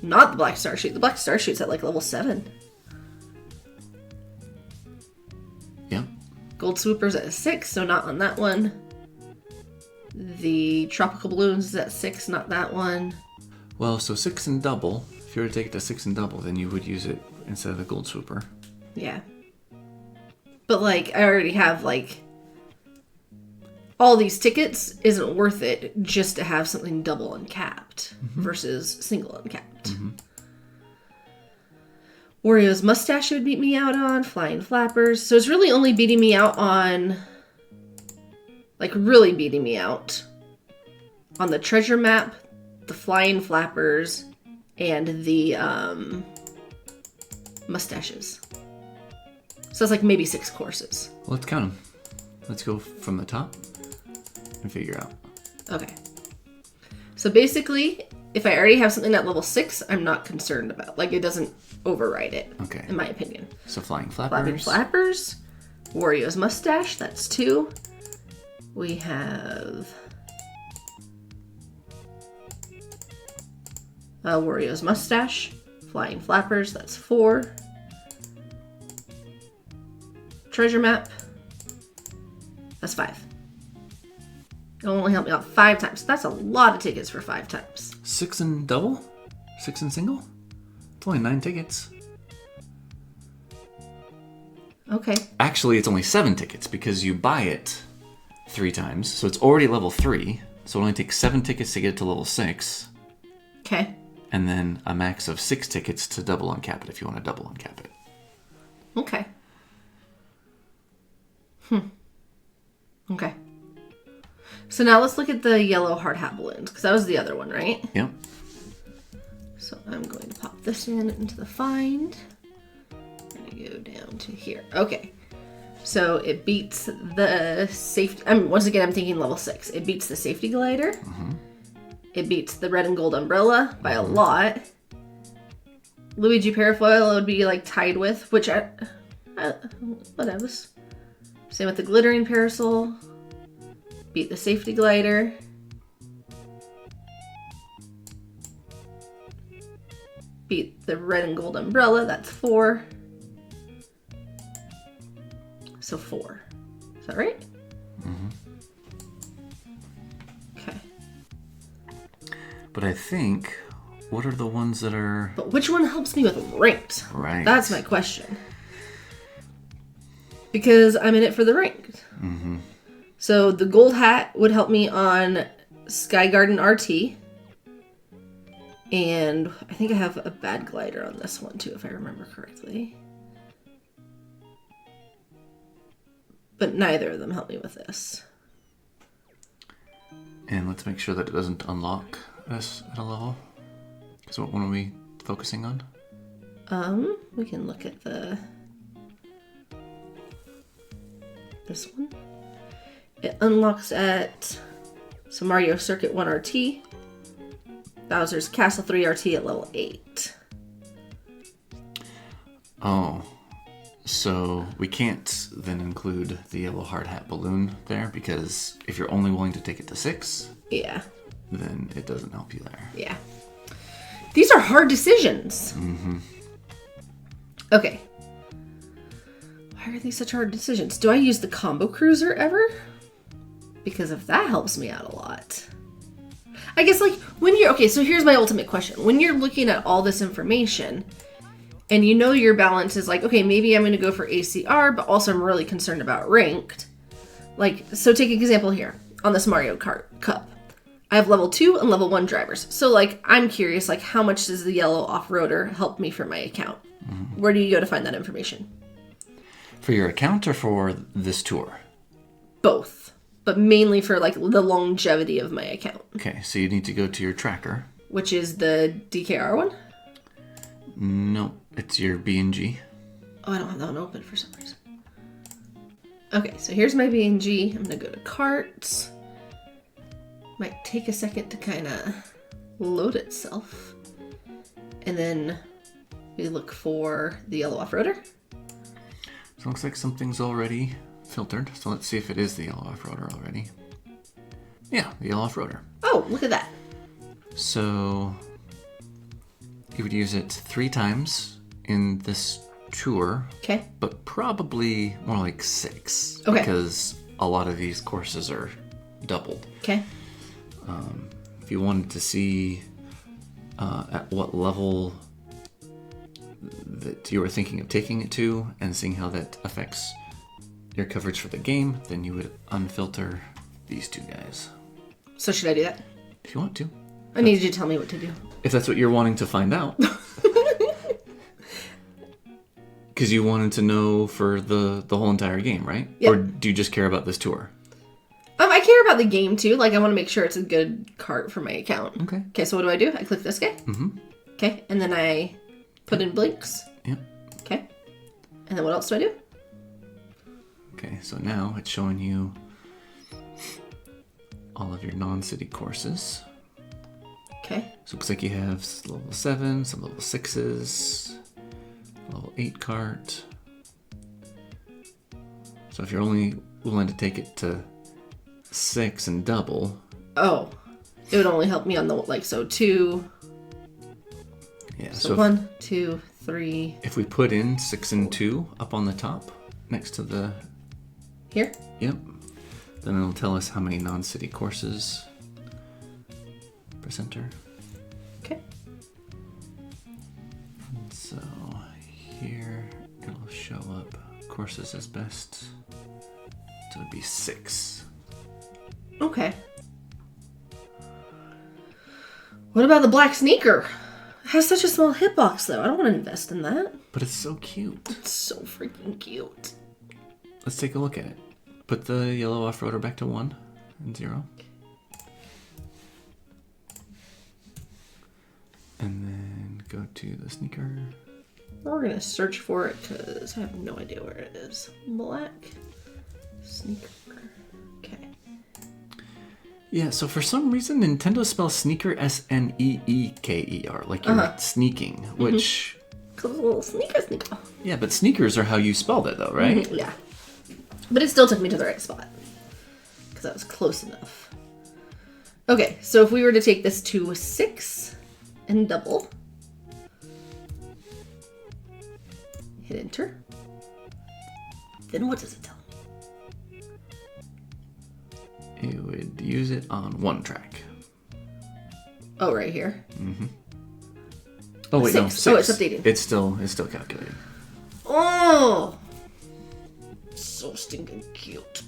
A: Not the Black Star Shoot. The Black Star Shoot's at like level 7.
B: Yep.
A: Gold Swooper's at 6, so not on that one. The Tropical Balloons is at 6, not that one.
B: Well, so 6 and double. If you were to take it to 6 and double, then you would use it instead of the Gold Swooper.
A: Yeah. But like, I already have like all these tickets. Isn't worth it just to have something double uncapped versus single uncapped. Wario's Mustache would beat me out on. Flying Flappers. So it's really only beating me out on, like really beating me out on the treasure map, the Flying Flappers, and the mustaches. So it's like maybe 6 courses.
B: Well, let's count them. Let's go from the top and figure out.
A: Okay. So basically, if I already have something at level 6, I'm not concerned about. Like, it doesn't override it,
B: Okay.
A: in my opinion.
B: So Flying Flappers.
A: Flapping Flappers. Wario's Mustache, that's 2. We have Wario's Mustache. Flying Flappers, that's 4. Treasure Map, that's 5. It'll only help me out 5 times. That's a lot of tickets for 5 times.
B: 6 and double? 6 and single? It's only 9 tickets.
A: Okay.
B: Actually, it's only 7 tickets because you buy it 3 times. So it's already level 3. So it only takes 7 tickets to get to level 6.
A: Okay.
B: And then a max of 6 tickets to double uncap it if you want to double uncap it.
A: Okay. Okay. So now let's look at the yellow hard hat balloons, because that was the other one, right?
B: Yep.
A: So I'm going to pop this into the find. I'm going to go down to here. Okay. So it beats the safety... once again, I'm thinking level 6. It beats the safety glider. It beats the red and gold umbrella by a lot. Luigi Parafoil would be like tied with, which whatever. Same with the glittering parasol. Beat the safety glider. Beat the red and gold umbrella. That's 4. So 4. Is that right? Okay.
B: But I think, what are the ones that are...
A: But which one helps me with ranked?
B: Right.
A: That's my question. Because I'm in it for the ranked. So the gold hat would help me on Sky Garden RT. And I think I have a bad glider on this one too, if I remember correctly. But neither of them help me with this.
B: And let's make sure that it doesn't unlock us at a level. Because what one are we focusing on?
A: We can look at this one. It unlocks at Mario Circuit 1 RT. Bowser's Castle 3 RT at level 8.
B: Oh, so we can't then include the yellow hard hat balloon there because if you're only willing to take it to 6,
A: Yeah.
B: then it doesn't help you there.
A: Yeah. These are hard decisions. Okay. Why are these such hard decisions? Do I use the combo cruiser ever? Because if that helps me out a lot. I guess like when you're, okay, so here's my ultimate question. When you're looking at all this information and you know your balance is like, okay, maybe I'm going to go for ACR, but also I'm really concerned about ranked. Like, so take an example here on this Mario Kart Cup. I have level 2 and level 1 drivers. So, like, I'm curious, like, how much does the yellow off-roader help me for my account? Where do you go to find that information?
B: For your account or for this tour?
A: Both. But mainly for, like, the longevity of my account.
B: Okay, so you need to go to your tracker.
A: Which is the DKR one?
B: No, it's your BNG.
A: Oh, I don't have that one open for some reason. Okay, so here's my BNG. I'm going to go to carts. Might take a second to kind of load itself. And then we look for the yellow off-roader.
B: So it looks like something's already filtered. So let's see if it is the yellow off-roader already. Yeah, the yellow off-roader.
A: Oh, look at that.
B: So you would use it 3 times in this tour.
A: Okay.
B: But probably more like 6.
A: Okay.
B: Because a lot of these courses are doubled.
A: Okay.
B: If you wanted to see at what level that you were thinking of taking it to and seeing how that affects your coverage for the game, then you would unfilter these 2 guys.
A: So should I do that?
B: If you want to.
A: I need you to tell me what to do.
B: If that's what you're wanting to find out. Because you wanted to know for the whole entire game, right?
A: Yep.
B: Or do you just care about this tour?
A: I care about the game too. Like, I want to make sure it's a good cart for my account.
B: Okay.
A: Okay, so what do? I click this guy?
B: Mm-hmm.
A: Okay, and then I put in blinks.
B: Yep.
A: Okay. And then what else do I do?
B: Okay, so now it's showing you all of your non-city courses.
A: Okay.
B: So it looks like you have level 7, some level 6s, level 8 cart. So if you're only willing to take it to 6 and double.
A: Oh, it would only help me on the, like, so 2.
B: Yeah,
A: So 1, 2, 3.
B: If we put in 6 and 2 up on the top next to the...
A: Here?
B: Yep. Then it'll tell us how many non-city courses per center.
A: Okay.
B: And so here it'll show up courses as best. So it'd be 6.
A: Okay. What about the black sneaker? It has such a small hitbox, though. I don't want to invest in that.
B: But it's so cute.
A: It's so freaking cute.
B: Let's take a look at it. Put the yellow off-roader back to 1 and 0. And then go to the sneaker.
A: We're going to search for it because I have no idea where it is. Black sneaker. Okay.
B: Yeah, so for some reason, Nintendo spells sneaker S-N-E-E-K-E-R, like you're sneaking, which...
A: Little sneaker.
B: Yeah, but sneakers are how you spelled it, though, right?
A: Mm-hmm, yeah. But it still took me to the right spot. Because I was close enough. Okay, so if we were to take this to 6 and double. Hit enter. Then what does it tell me?
B: It would use it on 1 track.
A: Oh, right here.
B: Mm-hmm. Oh, wait,
A: 6.
B: no, 6.
A: Oh, it's updating.
B: It's still calculating.
A: Oh! So stinking cute.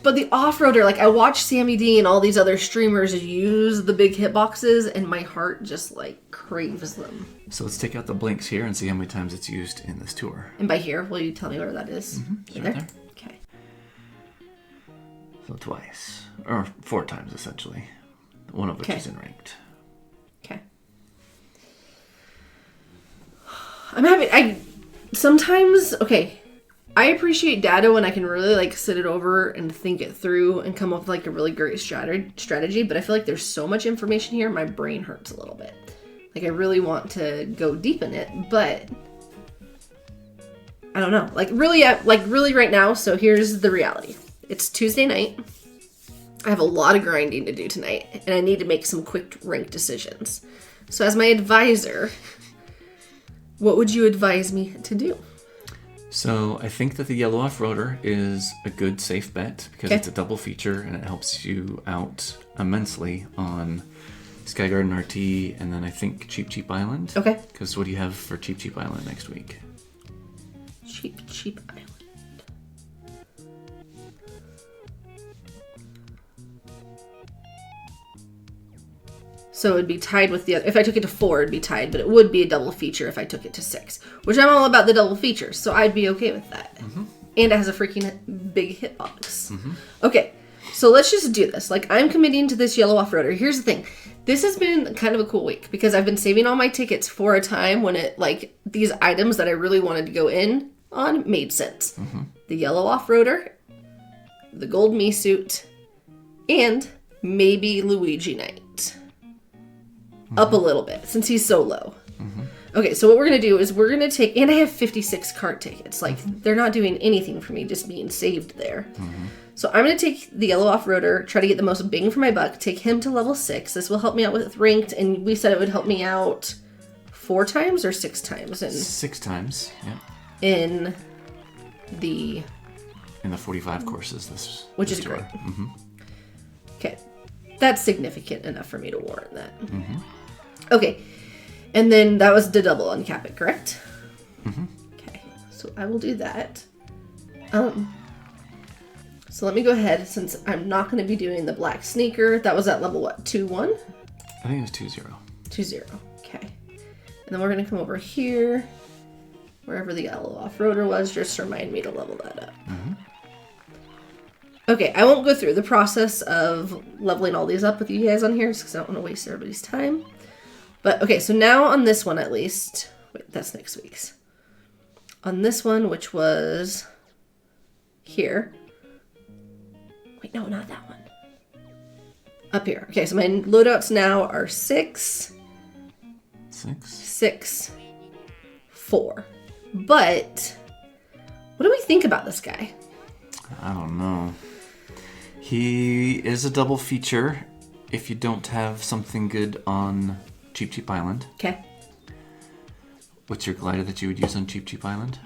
A: But the off-roader, like, I watch Sammy D and all these other streamers use the big hitboxes, and my heart just, like, craves them.
B: So let's take out the blinks here and see how many times it's used in this tour.
A: And by here, will you tell me where that is?
B: It's
A: Right
B: right
A: there?
B: there.
A: Okay.
B: So twice. Or 4 times, essentially. One of which
A: Okay.
B: is in ranked.
A: Okay. I'm happy. Sometimes, okay, I appreciate data when I can really, like, sit it over and think it through and come up with, like, a really great strategy, but I feel like there's so much information here, my brain hurts a little bit. Like, I really want to go deep in it, but I don't know. Like, really right now, so here's the reality. It's Tuesday night. I have a lot of grinding to do tonight, and I need to make some quick rank decisions. So as my advisor, what would you advise me to do?
B: So I think that the yellow off-roader is a good safe bet because it's a double feature and it helps you out immensely on Sky Garden RT and then I think Cheap Island.
A: Okay.
B: Because what do you have for Cheap Island next week?
A: Cheap Island. So it would be tied with the other. If I took it to 4, it'd be tied, but it would be a double feature if I took it to 6, which I'm all about the double features, so I'd be okay with that. Mm-hmm. And it has a freaking big hitbox. Mm-hmm. Okay, so let's just do this. Like, I'm committing to this yellow off-roader. Here's the thing. This has been kind of a cool week because I've been saving all my tickets for a time when it, like, these items that I really wanted to go in on made sense. Mm-hmm. The yellow off-roader, the gold me suit, and maybe Luigi Knight. Mm-hmm. Up a little bit since he's so low. Mm-hmm. Okay, so what we're going to do is we're going to take, and I have 56 cart tickets. Like, they're not doing anything for me, just being saved there. Mm-hmm. So I'm going to take the yellow off-roader, try to get the most bang for my buck, take him to level 6. This will help me out with ranked, and we said it would help me out 4 times or 6 times?
B: 6 times, yeah.
A: In the
B: 45 courses
A: which
B: this
A: is
B: tour.
A: Great.
B: Mm-hmm.
A: Okay. That's significant enough for me to warrant that. Mm-hmm. Okay. And then that was the double uncap it, correct? Mm-hmm. Okay. So I will do that. So let me go ahead, since I'm not going to be doing the black sneaker. That was at level what? 2-1?
B: I think it was 2-0.
A: 2-0. Okay. And then we're going to come over here. Wherever the yellow off-roader was, just remind me to level that up. Mm-hmm. Okay, I won't go through the process of leveling all these up with you guys on here, just because I don't want to waste everybody's time. But, okay, so now on this one at least... Wait, that's next week's. On this one, which was... here. Wait, no, not that one. Up here. Okay, so my loadouts now are 6... 6... 4. But... what do we think about this guy?
B: I don't know. He is a double feature if you don't have something good on Cheap Cheap Island.
A: Okay.
B: What's your glider that you would use on Cheap Cheap Island?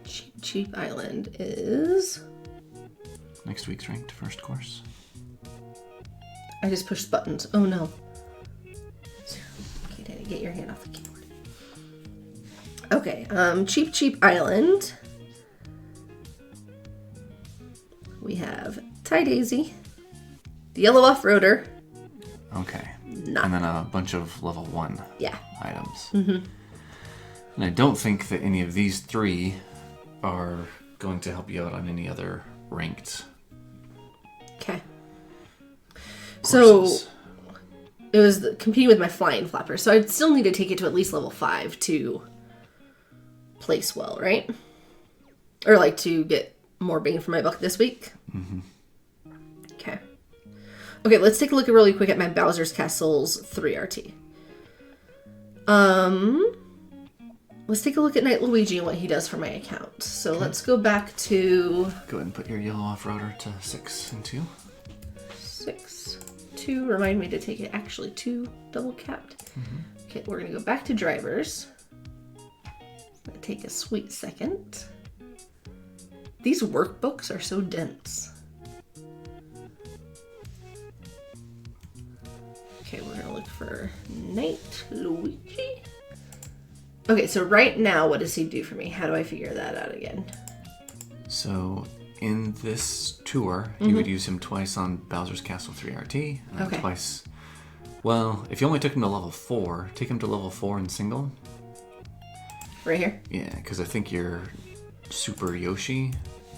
A: Cheap Cheap Island is...
B: next week's ranked first course.
A: I just pushed buttons. Oh no. Okay, Danny, get your hand off the keyboard. Okay, Cheap Cheap Island. We have Ty Daisy, the yellow off-roader.
B: Okay. And then a bunch of level 1 items. Mm-hmm. And I don't think that any of these 3 are going to help you out on any other ranked
A: Okay.
B: courses.
A: So it was competing with my flying flapper, so I'd still need to take it to at least level 5 to place well, right? Or like to get more bang for my buck this week. Mm-hmm. Okay. Okay, let's take a look really quick at my Bowser's Castle's 3RT. Let's take a look at Knight Luigi and what he does for my account. So let's go back to...
B: go ahead and put your yellow off-roader to 6 and 2.
A: 6, 2. Remind me to take it actually 2 double capped. Mm-hmm. Okay, we're going to go back to drivers. It's going to take a sweet second. These workbooks are so dense. Okay, we're going to look for Knight Luigi. Okay, so right now, what does he do for me? How do I figure that out again?
B: So, in this tour, you would use him twice on Bowser's Castle 3RT, and then twice... well, if you only took him to level 4, take him to level 4 in single.
A: Right here?
B: Yeah, because I think your Super Yoshi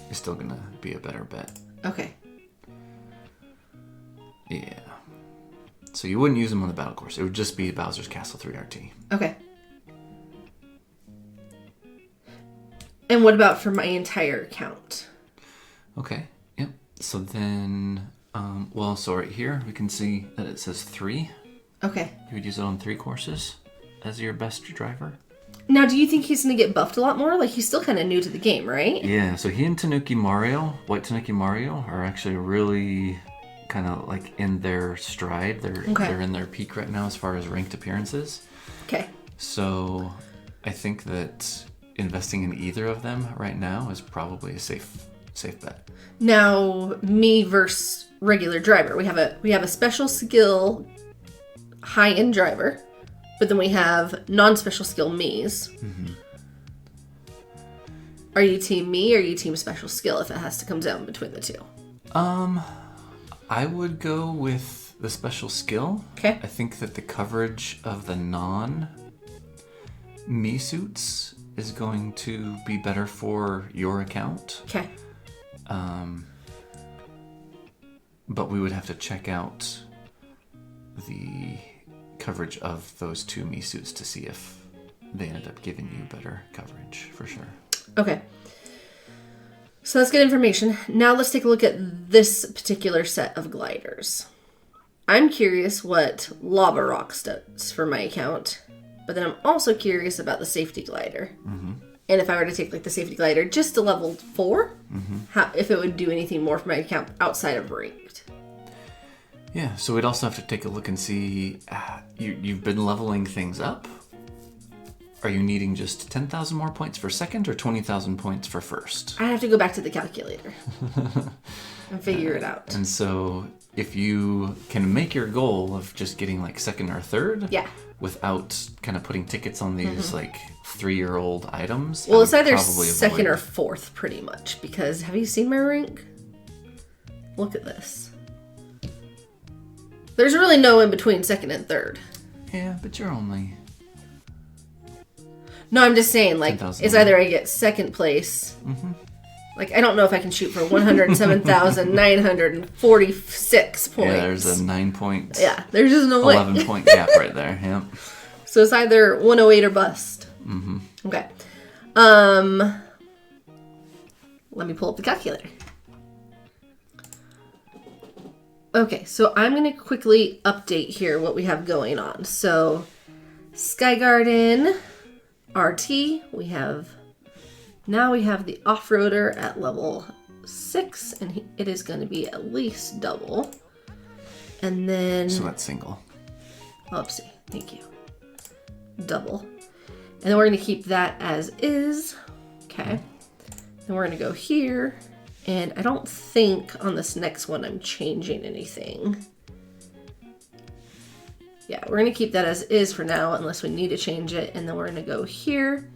B: is still going to be a better bet.
A: Okay.
B: Yeah. So you wouldn't use him on the battle course. It would just be Bowser's Castle 3RT.
A: Okay. And what about for my entire account?
B: Okay. Yep. So then, so right here we can see that it says 3.
A: Okay.
B: You would use it on 3 courses as your best driver.
A: Now, do you think he's going to get buffed a lot more? Like, he's still kind of new to the game, right?
B: Yeah, so he and Tanuki Mario, White Tanuki Mario, are actually really kind of like in their stride. They're in their peak right now as far as ranked appearances.
A: Okay.
B: So I think that investing in either of them right now is probably a safe bet.
A: Now, me versus regular driver. We have a special skill high-end driver. But then we have non-special skill me's. Mm-hmm. Are you team me or are you team special skill if it has to come down between the two?
B: I would go with the special skill.
A: Okay.
B: I think that the coverage of the non-me suits is going to be better for your account.
A: Okay.
B: But we would have to check out the coverage of those two me suits to see if they ended up giving you better coverage, for sure.
A: Okay. So that's good information. Now let's take a look at this particular set of gliders. I'm curious what Lava Rocks does for my account, but then I'm also curious about the safety glider. Mm-hmm. And if I were to take like the safety glider just to level 4, if it would do anything more for my account outside of ranked.
B: Yeah, so we'd also have to take a look and see, you've been leveling things up. Are you needing just 10,000 more points for second or 20,000 points for first?
A: I have to go back to the calculator and figure it out.
B: And so if you can make your goal of just getting like second or third, without kind of putting tickets on these like 3-year-old items.
A: Well, it's either second or fourth pretty much, because have you seen my rank? Look at this. There's really no in between second and third.
B: Yeah, but you're only...
A: No, I'm just saying, like, it's either I get second place. Mm-hmm. Like, I don't know if I can shoot for 107,946 points.
B: Yeah, there's a 9 point.
A: Yeah, there's just no way.
B: 11 point gap right there. Yep.
A: So it's either 108 or bust. Mm-hmm. Okay. Let me pull up the calculator. Okay, so I'm going to quickly update here what we have going on. So, Sky Garden, RT, we have the off-roader at level 6, and it is going to be at least double. And then...
B: So that's single.
A: Oopsie, thank you. Double. And then we're going to keep that as is. Okay. Then we're going to go here. And I don't think on this next one I'm changing anything. Yeah, we're going to keep that as is for now unless we need to change it. And then we're going to go here.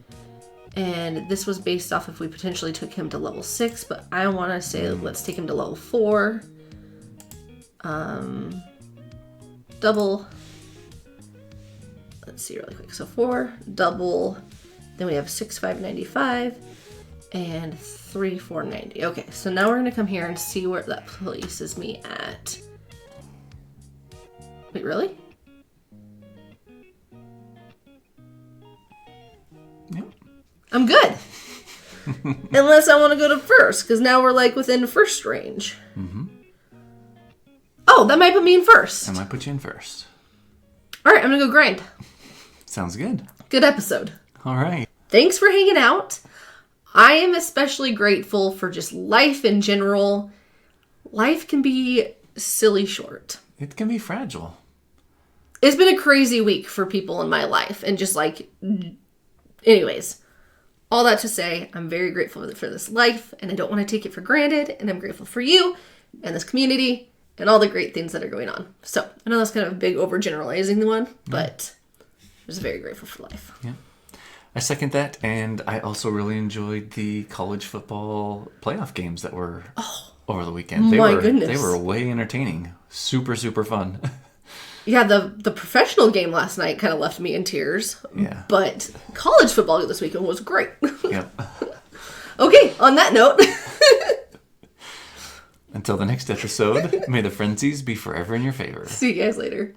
A: And this was based off if we potentially took him to level 6. But I want to say let's take him to level 4. Double. Let's see really quick. So 4, double. Then we have 6,595. And 3,490. Okay, so now we're going to come here and see where that places me at. Wait, really?
B: Yep.
A: I'm good. Unless I want to go to first, because now we're like within first range. Mm-hmm. Oh, that might put me in first.
B: That might put you in first.
A: All right, I'm going to go grind.
B: Sounds good.
A: Good episode.
B: All right.
A: Thanks for hanging out. I am especially grateful for just life in general. Life can be silly short.
B: It can be fragile.
A: It's been a crazy week for people in my life. And just like, anyways, all that to say, I'm very grateful for this life. And I don't want to take it for granted. And I'm grateful for you and this community and all the great things that are going on. So I know that's kind of a big overgeneralizing one, but I'm just very grateful for life.
B: Yeah. I second that, and I also really enjoyed the college football playoff games that were over the weekend.
A: Goodness.
B: They were way entertaining. Super, super fun.
A: Yeah, the professional game last night kind of left me in tears.
B: Yeah.
A: But college football this weekend was great.
B: Yep.
A: Okay, on that note.
B: Until the next episode, may the frenzies be forever in your favor.
A: See you guys later.